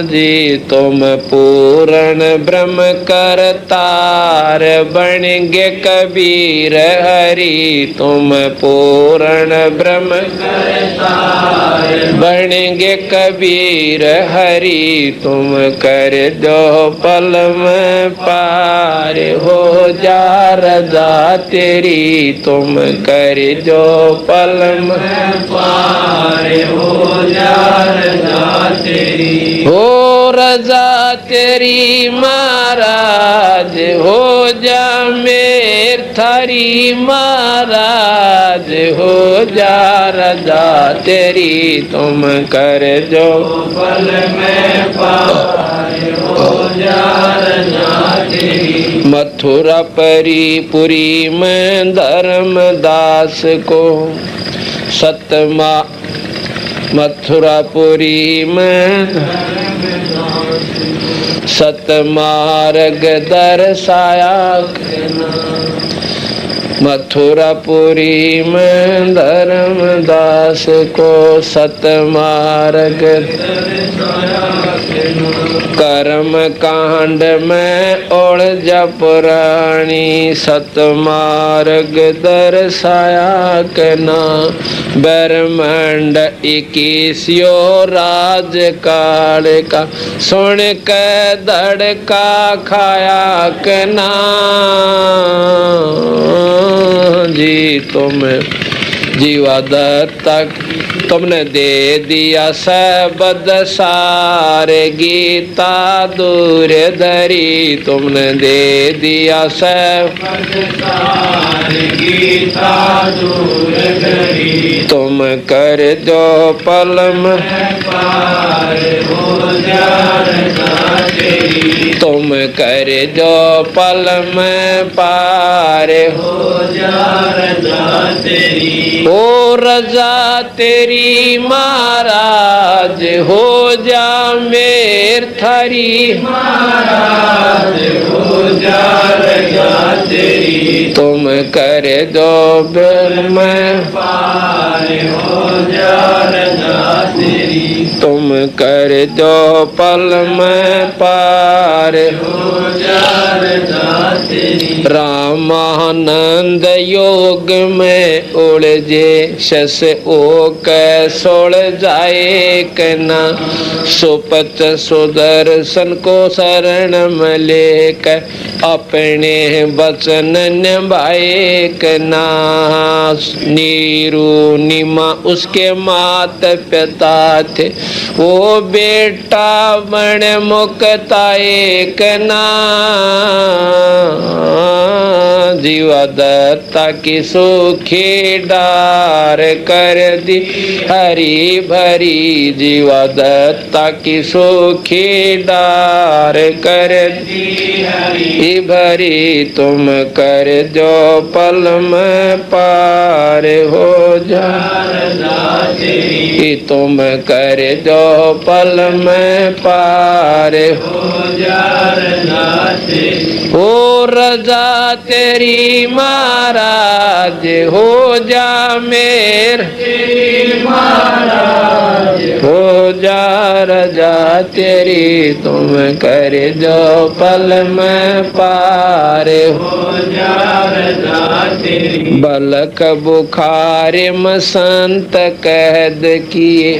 S1: जी तुम पूर्ण ब्रह्म करतार बनेंगे कबीर हरि। तुम पूर्ण ब्रह्म करतार बनेंगे कबीर हरि। तुम कर दो पल में पार हो जा रजा तेरी। तुम कर दो पल में पार हो जा रजा तेरी। हो रजा तेरी महाराज हो जा मेर थारी, महाराज हो जा रजा तेरी। तुम कर जो पल में पार हो जा रजा तेरी। मथुरा पुरी में धर्मदास को सतमा, मथुरापुरी में सतमार्ग दर्शाया। मथुरापुरी में धर्मदास को सतमार्ग, कर्म कांड में ओळजा पुराणी सतमार्ग दर्शाया के ना, ब्रह्मांड 21 राज काल का सुन के धड़का खाया के ना जी। तुम जीवा दत्ता तुमने दे दिया सबद सारे, गीता दूर धरी तुमने दे दिया सबद सारे, गीता दूर धरी। तुम कर दो पल में पार हो जा तेरी, तुम कर दो पल में पार हो जा तेरी। ओ रजा तेरी महाराज हो जा मेर थारी, महाराज हो जा रजा तेरी। तुम कर दो बेल में पार हो जा रजा तेरी, तुम कर दो पल में पार हो जा रजा तेरी। रामानंद योग में उलझे शस ओ कैसोड़ जाए कना, सुपत सुदर्शन को शरण में लेकर अपने वचन निभाए कना। नीरू निमा उसके मात पिता थे, वो बेटा बण मुक्ताए कना। जीवा दत्ता की सुखी डार कर दी हरी भरी, जीवा दत्ता की सुखी डार कर दी हरी भरी। तुम कर जो पल में पार हो जा तेरी, तुम कर जो पल में पार हो जा तेरी। हो रजा तेरी महाराज हो जा मेर, महाराज हो जा रजा तेरी। तुम कर जो पल में पार हो जा रजा तेरी। बलक बुखार में संत कैद किए,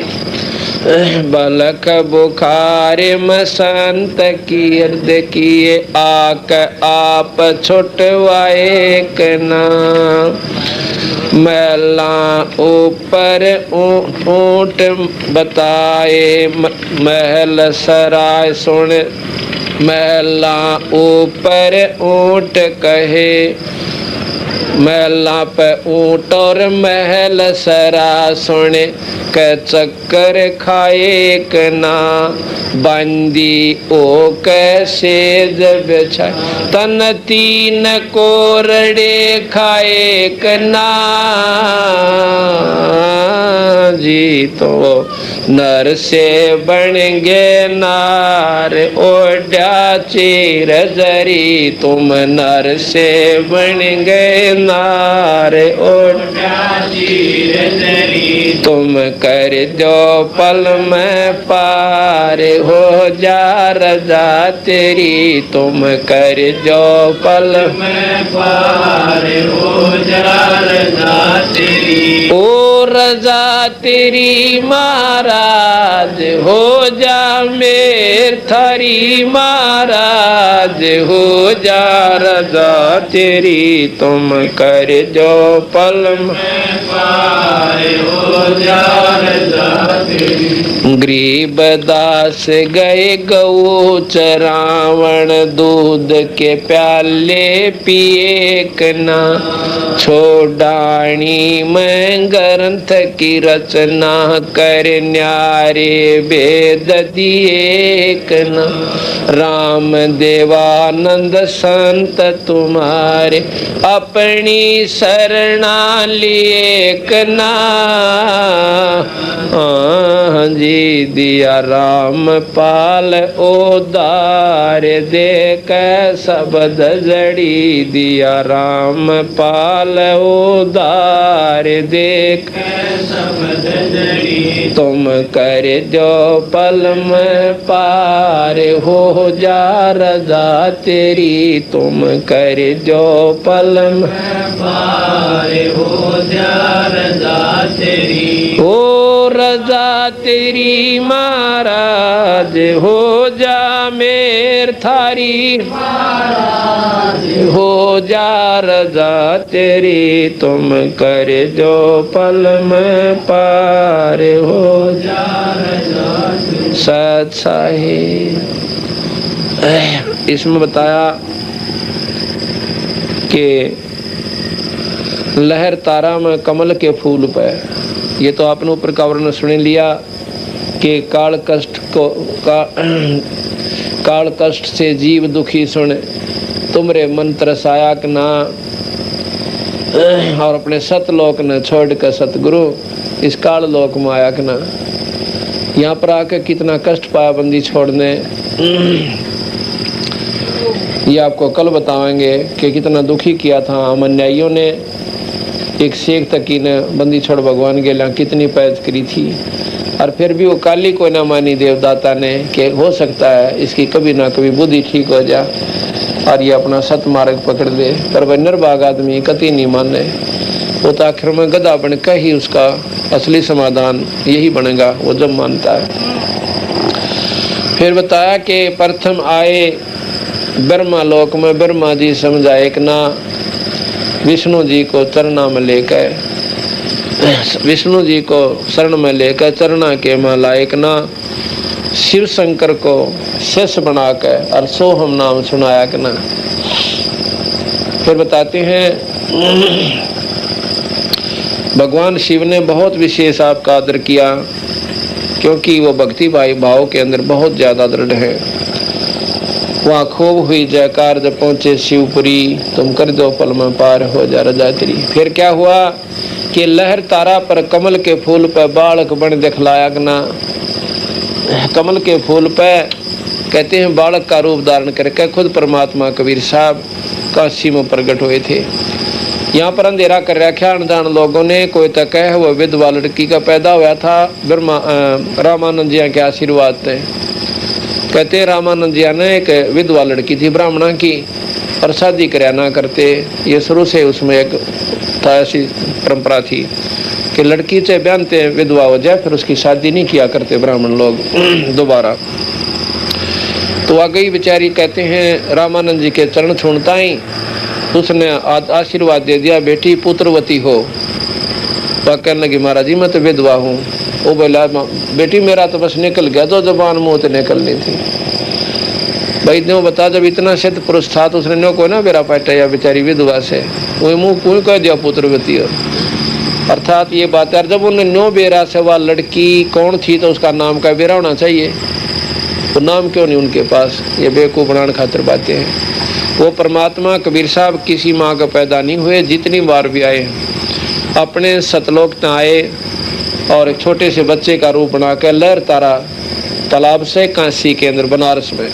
S1: बलक बुखार में संत कीर्द किए, आक आप छुटवाए कना। मैला ऊपर ऊंट बताए, महल सराय सुन मैला ऊपर ऊंट कहे, महला पे ऊंट और महल सरा सुने के चक्कर खाए कना। बंदी ओ कैसे जब तन तीन कोरड़े खाए कना जी। तो नर से बन गे नार ओढ़ा चीर जरी, तुम नर से बन गए नार ओढ़ा चीर जरी। तुम कर दो पल में पार हो जा रजा तेरी, तुम कर दो पल में पार हो जा रजा तेरी। ओ रजा तेरी महाराज हो जा मेर थारी, महाराज हो जा रजा तेरी। तुम कर दो पल में पार हो जा रजा तेरी। गरीब दास गए गऊ चरावण, दूध के प्याले पिए कना। छोड़ानी में ग्रंथ की रचना कर न्यारे वेद दिए कना। राम देवानंद संत तुम्हारे अपनी शरणा लिए कना जी दिया राम पाल उदार दे कै शब्द जड़ी दिया राम पाल उदार दे कै शब्द जड़ी तुम कर जो पल में पार हो जा रजा तेरी तुम कर जो पल में पार हो जा रजा तेरी हो रजा तेरी महाराज हो जा मेर थारी महाराज हो जा रजा तेरी तुम कर जो पल में पार हो जा रजा सत साहिब। इसमें बताया कि लहर तारा में कमल के फूल पे, ये तो आपने ऊपर का वर्णन सुन लिया कि काल कष्ट से जीव दुखी सुन तुमरे मन तरसाया कि ना, और अपने सतलोक ने छोड़ कर सतगुरु इस काल लोक में आया कि ना। यहाँ पर आके कितना कष्ट पाया बंदी छोड़ने, ये आपको कल बताएंगे कि कितना दुखी किया था हम अन्यायियों ने। एक शेख तकी ने बंदी छोड़ भगवान के लिए कितनी पैज करी थी, और फिर भी वो काली को ना मानी देवदाता ने कि हो सकता है इसकी कभी ना कभी बुद्धि ठीक हो जा और ये अपना सत मार्ग पकड़ ले। पर वह निर्भाग आदमी कति नहीं माने, वो तो आखिर में गधा बन कर ही उसका असली समाधान यही बनेगा वो जब मानता है। फिर बताया कि प्रथम आए ब्रह्मा लोक में ब्रह्मा जी समझाए कि ना विष्णु जी को चरणा में लेकर, विष्णु जी को शरण में लेकर चरणा के में लायक ना शिव शंकर को शिष्य बनाकर और सोहम नाम सुनाया कि ना। फिर बताते हैं भगवान शिव ने बहुत विशेष आपका आदर किया, क्योंकि वो भक्ति भाव के अंदर बहुत ज्यादा दृढ़ है। वहाँ खूब हुई जयकार जब पहुंचे शिवपुरी तुम कर दो पल में पार हो जा रजा तेरी। फिर क्या हुआ कि लहर तारा पर कमल के फूल पर बालक बन दिखलाया ना। कमल के फूल पर कहते हैं बालक का रूप धारण करके खुद परमात्मा कबीर साहब काशी में प्रकट हुए थे। यहाँ पर अंधेरा कर रखा अनजान लोगों ने, कोई तो कहे वो विधवा लड़की का पैदा हुआ था ब्रह्मा रामानंद जी के आशीर्वाद थे। कहते हैं रामानंद जी ने एक विधवा लड़की थी ब्राह्मणा की, और शादी कराया ना करते। ये शुरू से उसमें एक था ऐसी परंपरा थी कि लड़की से ब्यानते विधवा हो जाए फिर उसकी शादी नहीं किया करते ब्राह्मण लोग दोबारा। तो आ गई बेचारी, कहते हैं रामानंद जी के चरण छूनता ही उसने आशीर्वाद दे दिया बेटी पुत्रवती हो। तो कहने लगी महाराज जी मैं तो विधवा हूँ। वो बोला बेटी मेरा तो बस निकल गया, जो जबान मुँह तो निकलनी थी। भाई ने बता जब इतना सिद्ध पुरुष था तो उसने नो को ना बेरा पाटा या बेचारी विधवा से वो मुँह क्यों कह दिया पुत्रवती हो। अर्थात ये बात है जब उन्हें नो बेरा से वह लड़की कौन थी तो उसका नाम का बेरा होना चाहिए, तो नाम क्यों नहीं उनके पास। ये बेवकूफ बनाने खातिर बातें हैं। वो परमात्मा कबीर साहब किसी माँ का पैदा नहीं हुए, जितनी बार भी आए अपने सतलोक में आए और एक छोटे से बच्चे का रूप बनाकर लहर तारा तालाब से काशी के अंदर बनारस में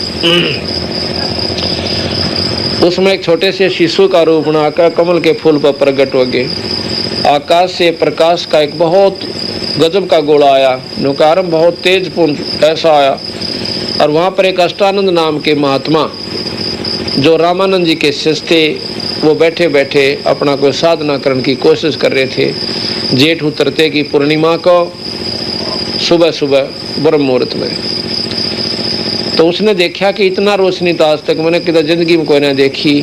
S1: उसमें एक छोटे से शिशु का रूप बनाकर कमल के फूल पर प्रकट हो गए। आकाश से प्रकाश का एक बहुत गजब का गोला आया, नुकारम बहुत तेज पूर्ण ऐसा आया, और वहाँ पर एक अष्टानंद नाम के महात्मा जो रामानंद जी के शिष्य थे, वो बैठे बैठे अपना कोई साधना करने की कोशिश कर रहे थे। जेठ उतरते की पूर्णिमा को सुबह सुबह ब्रह्म मुहूर्त में, तो उसने देखा कि इतना रोशनी तो आज तक मैंने किधर जिंदगी में कोई ना देखी।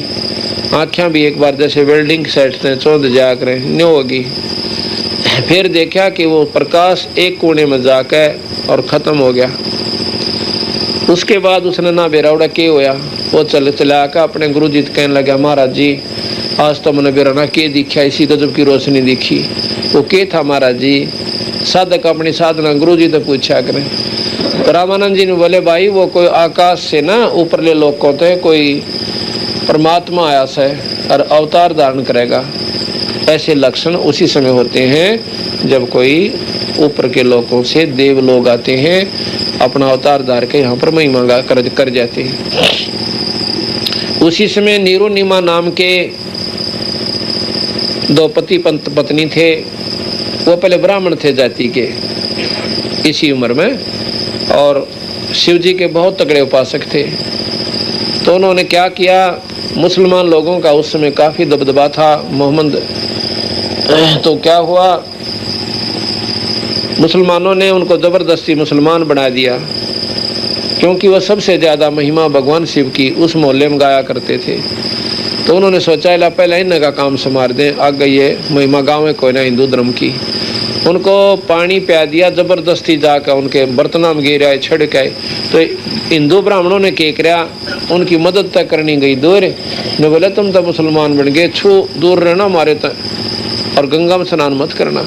S1: आँखें भी एक बार जैसे वेल्डिंग सेट ने चौंध जा कर न्यो होगी। फिर देखा कि वो प्रकाश एक कोने में जाकर और ख़त्म हो गया। उसके बाद उसने ना बेरावड़ा के होया, वो चला कर अपने गुरु जी कहने लगा महाराज जी आज तो मैंने बेरा ना के दिखा, इसी गजब की रोशनी दिखी। वो के था महाराज जी, साधक अपनी साधना गुरु जी तो पूछा करें। तो रामानंद जी ने बोले भाई वो कोई आकाश से ना ऊपरले लोग होते हैं, कोई परमात्मा आया से और अवतार धारण करेगा। ऐसे लक्षण उसी समय होते हैं जब कोई ऊपर के लोगों से देव लोग आते हैं, अपना अवतार धार के यहाँ पर महिमा कर जाते हैं। उसी समय नीरू नीमा नाम के दो पति पत्नी थे। वो पहले ब्राह्मण थे जाति के इसी उम्र में, और शिव जी के बहुत तगड़े उपासक थे। तो उन्होंने क्या किया, मुसलमान लोगों का उस समय काफ़ी दबदबा था मोहम्मद। तो क्या हुआ, मुसलमानों ने उनको ज़बरदस्ती मुसलमान बना दिया, क्योंकि वह सबसे ज़्यादा महिमा भगवान शिव की उस मोहल्ले में गाया करते थे। तो उन्होंने सोचा ला पहले इन्हें का काम संभार दें, आ गई है महिमा गाँव में कोई ना हिंदू धर्म की। उनको पानी पिया दिया ज़बरदस्ती, जाकर उनके बर्तना में गिर आए, छिड़क आए। तो हिंदू ब्राह्मणों ने क्या किया, उनकी मदद तक करनी गई दूर ने बोले तुम तो मुसलमान बन गए, छू दूर रहना हमारे तक, और गंगा में स्नान मत करना।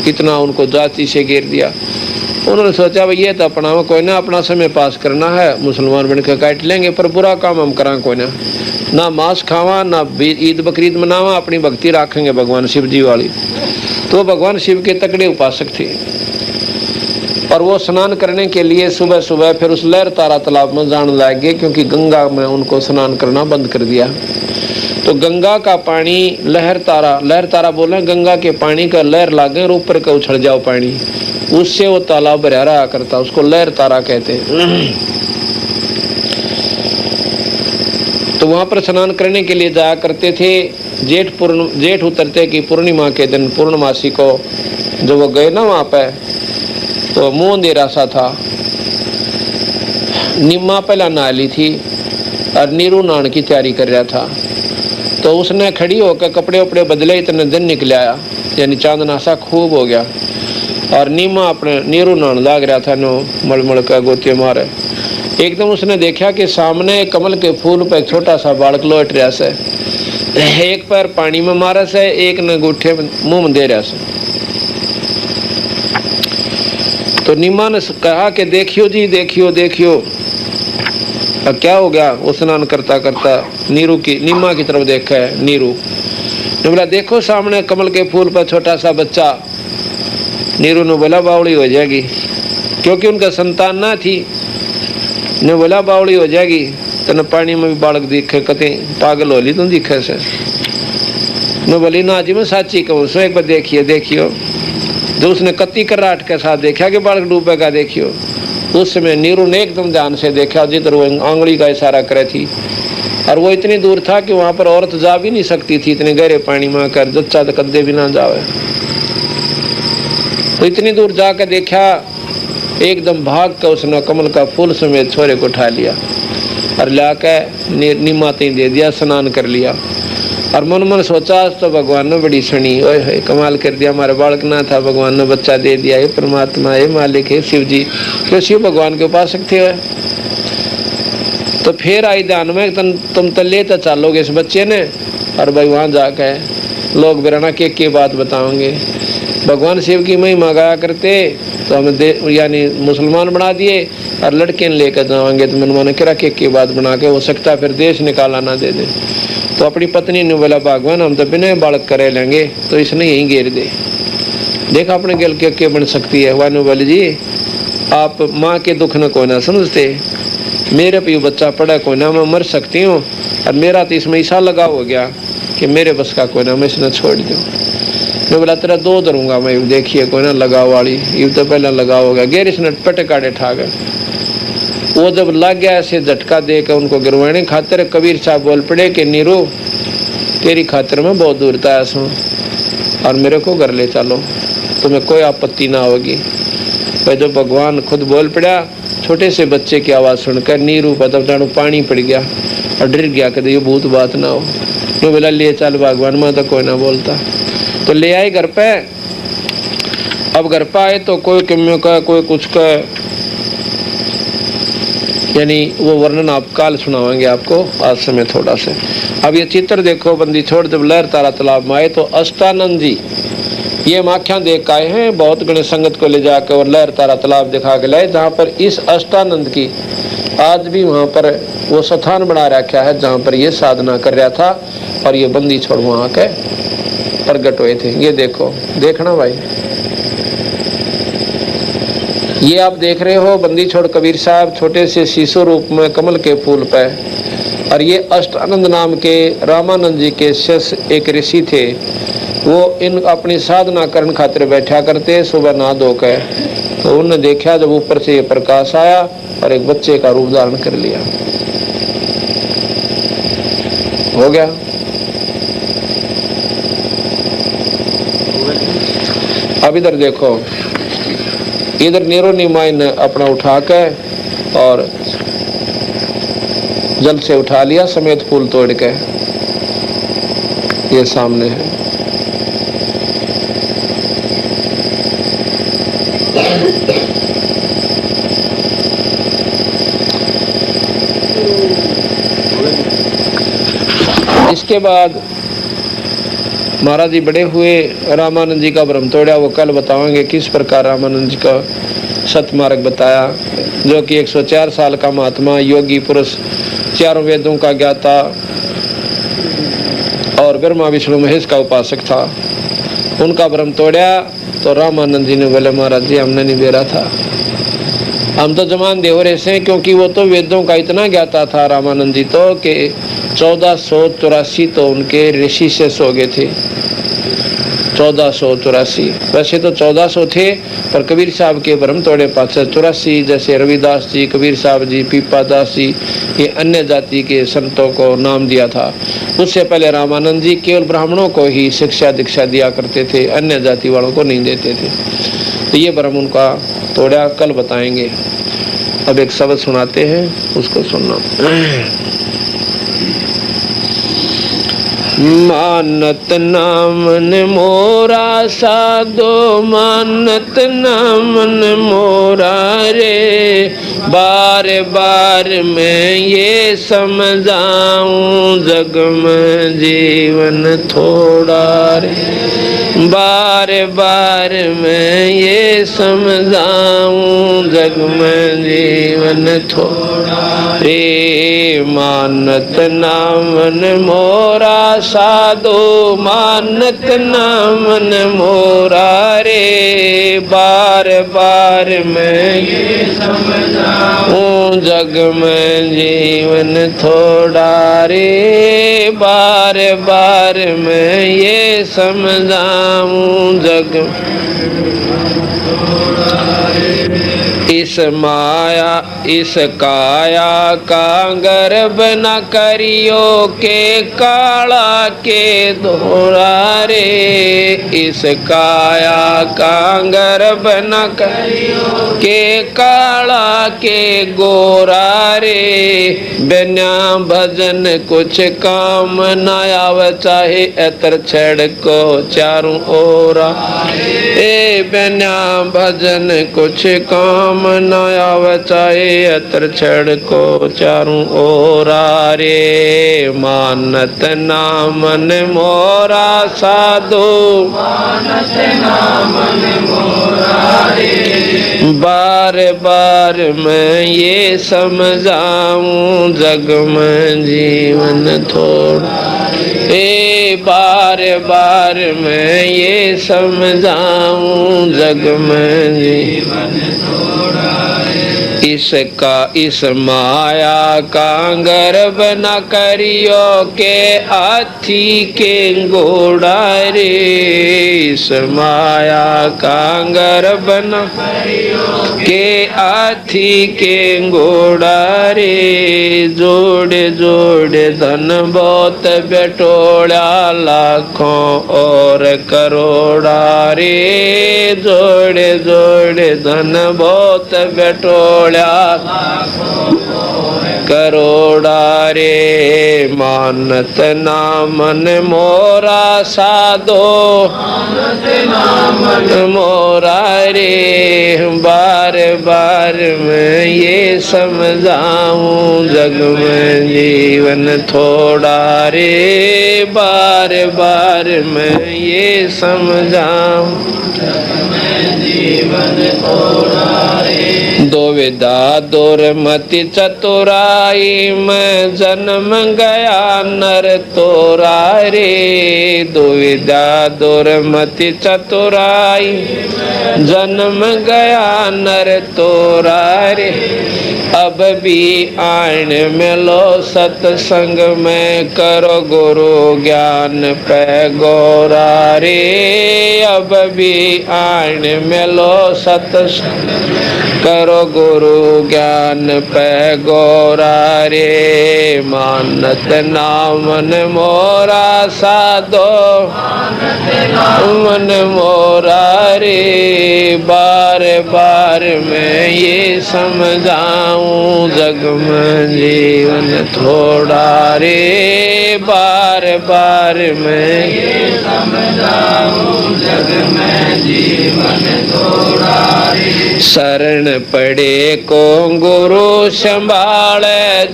S1: कितना उनको जाति से घेर दिया। उन्होंने सोचा भाई ये तो अपना कोई ना, अपना समय पास करना है, मुसलमान बन के काट लेंगे, पर बुरा काम हम करा कोई ना मांस खावा ना ईद बकरीद मनावा, अपनी भक्ति रखेंगे भगवान शिव जी वाली। तो भगवान शिव के तगड़े उपासक थे, और वो स्नान करने के लिए सुबह सुबह फिर उस लहर तारा तालाब में जाने लग गए, क्योंकि गंगा में उनको स्नान करना बंद कर दिया। तो गंगा का पानी लहर तारा बोले, गंगा के पानी का लहर लागे और ऊपर का उछल जाओ पानी, उससे वो तालाब भरा रहा करता, उसको लहर तारा कहते हैं। तो वहाँ पर स्नान करने के लिए जाया करते थे। जेठ उतरते की पूर्णिमा के दिन, पूर्णमासी को जब वो गए ना वहाँ पे, तो मुँह अंधेरा सा था। निम्मा पहला नहा ली थी और नीरू नहाने की तैयारी कर रहा था। तो उसने खड़ी होकर कपड़े वपड़े बदले, इतने दिन निकल आया, यानी चांदना सा खूब हो गया। और नीमा अपने नीरू नहाने लग रहा था, नो मलमल का गोते मारे। एकदम उसने देखा कि सामने कमल के फूल पर छोटा सा बालक लौट रहा से, एक पैर पानी में मारा से, एक ने अंगूठे मुंह में दे रहा से। तो नीमा ने कहा कि देखियो जी, देखियो देखियो। अब क्या हो गया, वो स्नान करता करता नीमा की तरफ देखा है। नीरू ने बोला देखो सामने कमल के फूल पर छोटा सा बच्चा। नीरू ने बोला बावड़ी हो जाएगी, क्योंकि उनका संतान ना थी। ने बोला बावड़ी हो जाएगी, तो न पानी में भी बालक दिखे, कते पागल हो ली तुम दिखे से। ने बोली ना जी मैं साची कहूँ सो, एक बार देखिए देखियो। जो उसने कत्ती कराट के साथ देखा कि बालक डूबेगा, देखियो। उस समय नीरू ने एकदम ध्यान से देखा, जिधर वो आंगली का इशारा करे थी, और वो इतनी दूर था कि वहाँ पर औरत जा भी नहीं सकती थी, इतने गहरे पानी में कर जच्चा तो कद्दे भी ना जावे। तो इतनी दूर जाकर देखा, एकदम भाग कर उसने कमल का फूल समेत छोरे को उठा लिया और लाकर नीमाते दे दिया, स्नान कर लिया। और मन मन सोचा तो भगवान ने बड़ी सुनी, ओए कमाल कर दिया, हमारा बालक ना था, भगवान ने बच्चा दे दिया। ये परमात्मा, ये मालिक है शिव जी। क्यों शिव भगवान के उपासक थे। तो फिर आई ध्यान में तुम तो ले तो चलोगे इस बच्चे ने, और भाई वहाँ जाकर लोग बिराना के बात बताओगे। भगवान शिव की महिमा गाया करते, तो हमें यानी मुसलमान बना दिए, और लड़के ने लेकर जाएंगे तो मनमाना करा के बात बना के, हो सकता फिर देश निकाला ना दे दे। तो अपनी पत्नी ने बोला भगवान हम तो बिना बालक करे लेंगे, तो इसने यहीं घेर दे, देखा अपने गल के बन सकती है। वानु बोले जी आप माँ के दुख न को ना समझते, मेरे पे बच्चा पड़ा कोई ना, मैं मर सकती हूँ, और मेरा तो इसमें ऐसा लगा हो गया कि मेरे बस का कोई ना, मैं इसने छोड़ दूँ। मैं बोला तेरा दो धरूंगा मैं, देखिए कोई ना लगा वाली, ये तो पहले लगा हो गया। गैर इसने पटे काटे ठा गए। वो जब लग गया ऐसे झटका देकर उनको गिरवाने खातिर, कबीर साहब बोल पड़े कि नीरू तेरी खातिर मैं बहुत दूर आया हूँ, और मेरे को घर ले चलो, तुम्हें कोई आपत्ति ना होगी। भाई जब भगवान खुद बोल पड़ा, छोटे से बच्चे की आवाज़ सुनकर नीरू पर तब पानी पड़ गया और डर गया कि ये भूत बात ना हो। तो बोला ले चल भगवान, मैं तो कोई ना बोलता। तो ले आए घर पे। अब घर पे आए तो कोई किम्यों का, कोई कुछ का, यानी वो वर्णन आप काल सुनाएंगे आपको, आज समय थोड़ा सा। अब ये चित्र देखो, बंदी छोड़ जब लहर तारा तालाब में आए तो अष्टानंद जी ये माख्या देख के आए हैं, बहुत गणे संगत को ले जाकर और लहर तारा तालाब दिखा के लाए, जहाँ पर इस अष्टानंद की आज भी वहाँ पर वो स्थान बना रखा है जहाँ पर ये साधना कर रहा था और ये बंदी छोड़ वहाँ के प्रकट हुए थे। ये देखो, देखना भाई, ये आप देख रहे हो बंदी छोड़ कबीर साहब छोटे से शीशो रूप में कमल के फूल पे, और ये अष्टानंद नाम के रामानंद जी के शिष्य एक ऋषि थे, वो इन अपनी साधना करने खातिर बैठा करते सुबह नहा धो के। तो उन्होंने देखा जब ऊपर से ये प्रकाश आया और एक बच्चे का रूप धारण कर लिया। हो गया। अब इधर देखो, इधर नीरो निमाई ने अपना उठा के और जल से उठा लिया समेत फूल तोड़ के, ये सामने है। इसके बाद महाराज जी बड़े हुए, रामानंद जी का भ्रम तोड़ा, वो कल बताएंगे किस प्रकार रामानंद जी का सतमार्ग बताया, जो कि 104 साल का महात्मा योगी पुरुष, चारों वेदों का ज्ञाता और ब्रह्मा विष्णु महेश का उपासक था। उनका भ्रम तोड़ा तो रामानंद जी ने बोले महाराज जी हमने नहीं बेरा था, हम तो जमान दे हो रहे से, क्योंकि वो तो वेदों का इतना ज्ञाता था रामानंद जी तो कि 1484 तो उनके ऋषि से सो गए थे। 1484, वैसे तो 1400 थे पर कबीर साहब के भ्रम तोड़े पाछे 84, जैसे रविदास जी, कबीर साहब जी, पीपा दास जी, ये अन्य जाति के संतों को नाम दिया था। उससे पहले रामानंद जी केवल ब्राह्मणों को ही शिक्षा दीक्षा दिया करते थे, अन्य जाति वालों को नहीं देते थे। तो ये भ्रम उनका तोड़ा, कल बताएंगे। अब एक शब्द सुनाते हैं, उसको सुनना। मानत नामन मोरा साधो, मानत नामन मोरा रे, बार बार मैं ये समझाऊं जग में जीवन थोड़ा रे, बार बार मैं ये समझाऊं जग में जीवन थोड़ा रे, मानत नामन मोरा साधो, मानत नामन मोरा रे, बार बार मैं ये समझाऊं जग में जीवन थोड़ा रे, बार बार मैं ये समझाऊं जग। इस माया इस काया का गर्भ न करियो के काला के धोरा रे, इस काया का गर्भ न करियो के काला के गोरा रे, बिना भजन कुछ काम न आव चाहे अतर छड़ को चारों ओरा, ए बिना भजन कुछ काम न आव चाहे अतर छड़ को चारों ओरा रे, मानत नामन मोरा साधो, मानत नामन मोरा रे, बार बार मैं ये समझाऊं जग में जीवन थोड़ा, ए बार बार मैं ये समझाऊं जग में जीवन थोड़ा, इसका इस माया का गर्भ न करियो के हाथी के घोड़ा रे, इस माया का गर्भ न करियो के हाथी के घोड़ा रे, जोड़े जोड़े धन बहुत बेटोड़ा लाखों और करोड़ा रे, जोड़े जोड़े धन बहुत बेटोड़ा करोड़ा रे मानत ना मन मोरा साधो मोरा रे बार बार मैं ये समझाऊं जग में जीवन थोड़ा रे बार बार मैं ये समझाऊं जीवन थोड़ा रे दो विदा दुर्मति चतुराई में जन्म गया नर तोरा रे दो विदा दुर्मति चतुराई जन्म गया नर तोरा रे अब भी आन मिलो सत्संग में करो गुरु ज्ञान पे गौरा रे अब भी आन मिलो सत्संग करो गुरु ज्ञान पे गौरा रे मानत नामन मोरा साधो मन मोरा रे बार बार मैं ये समझाऊं जग में जीवन थोड़ा रे बार बार मैं ये समझाऊं जग में जीवन थोड़ा रे शरण पड़े को गुरु संभाल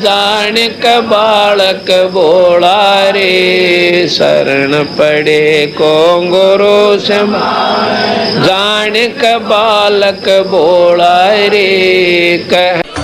S1: जान क बालक बोला रे शरण पड़े को गुरु संभाल जान क बालक बोला रे कह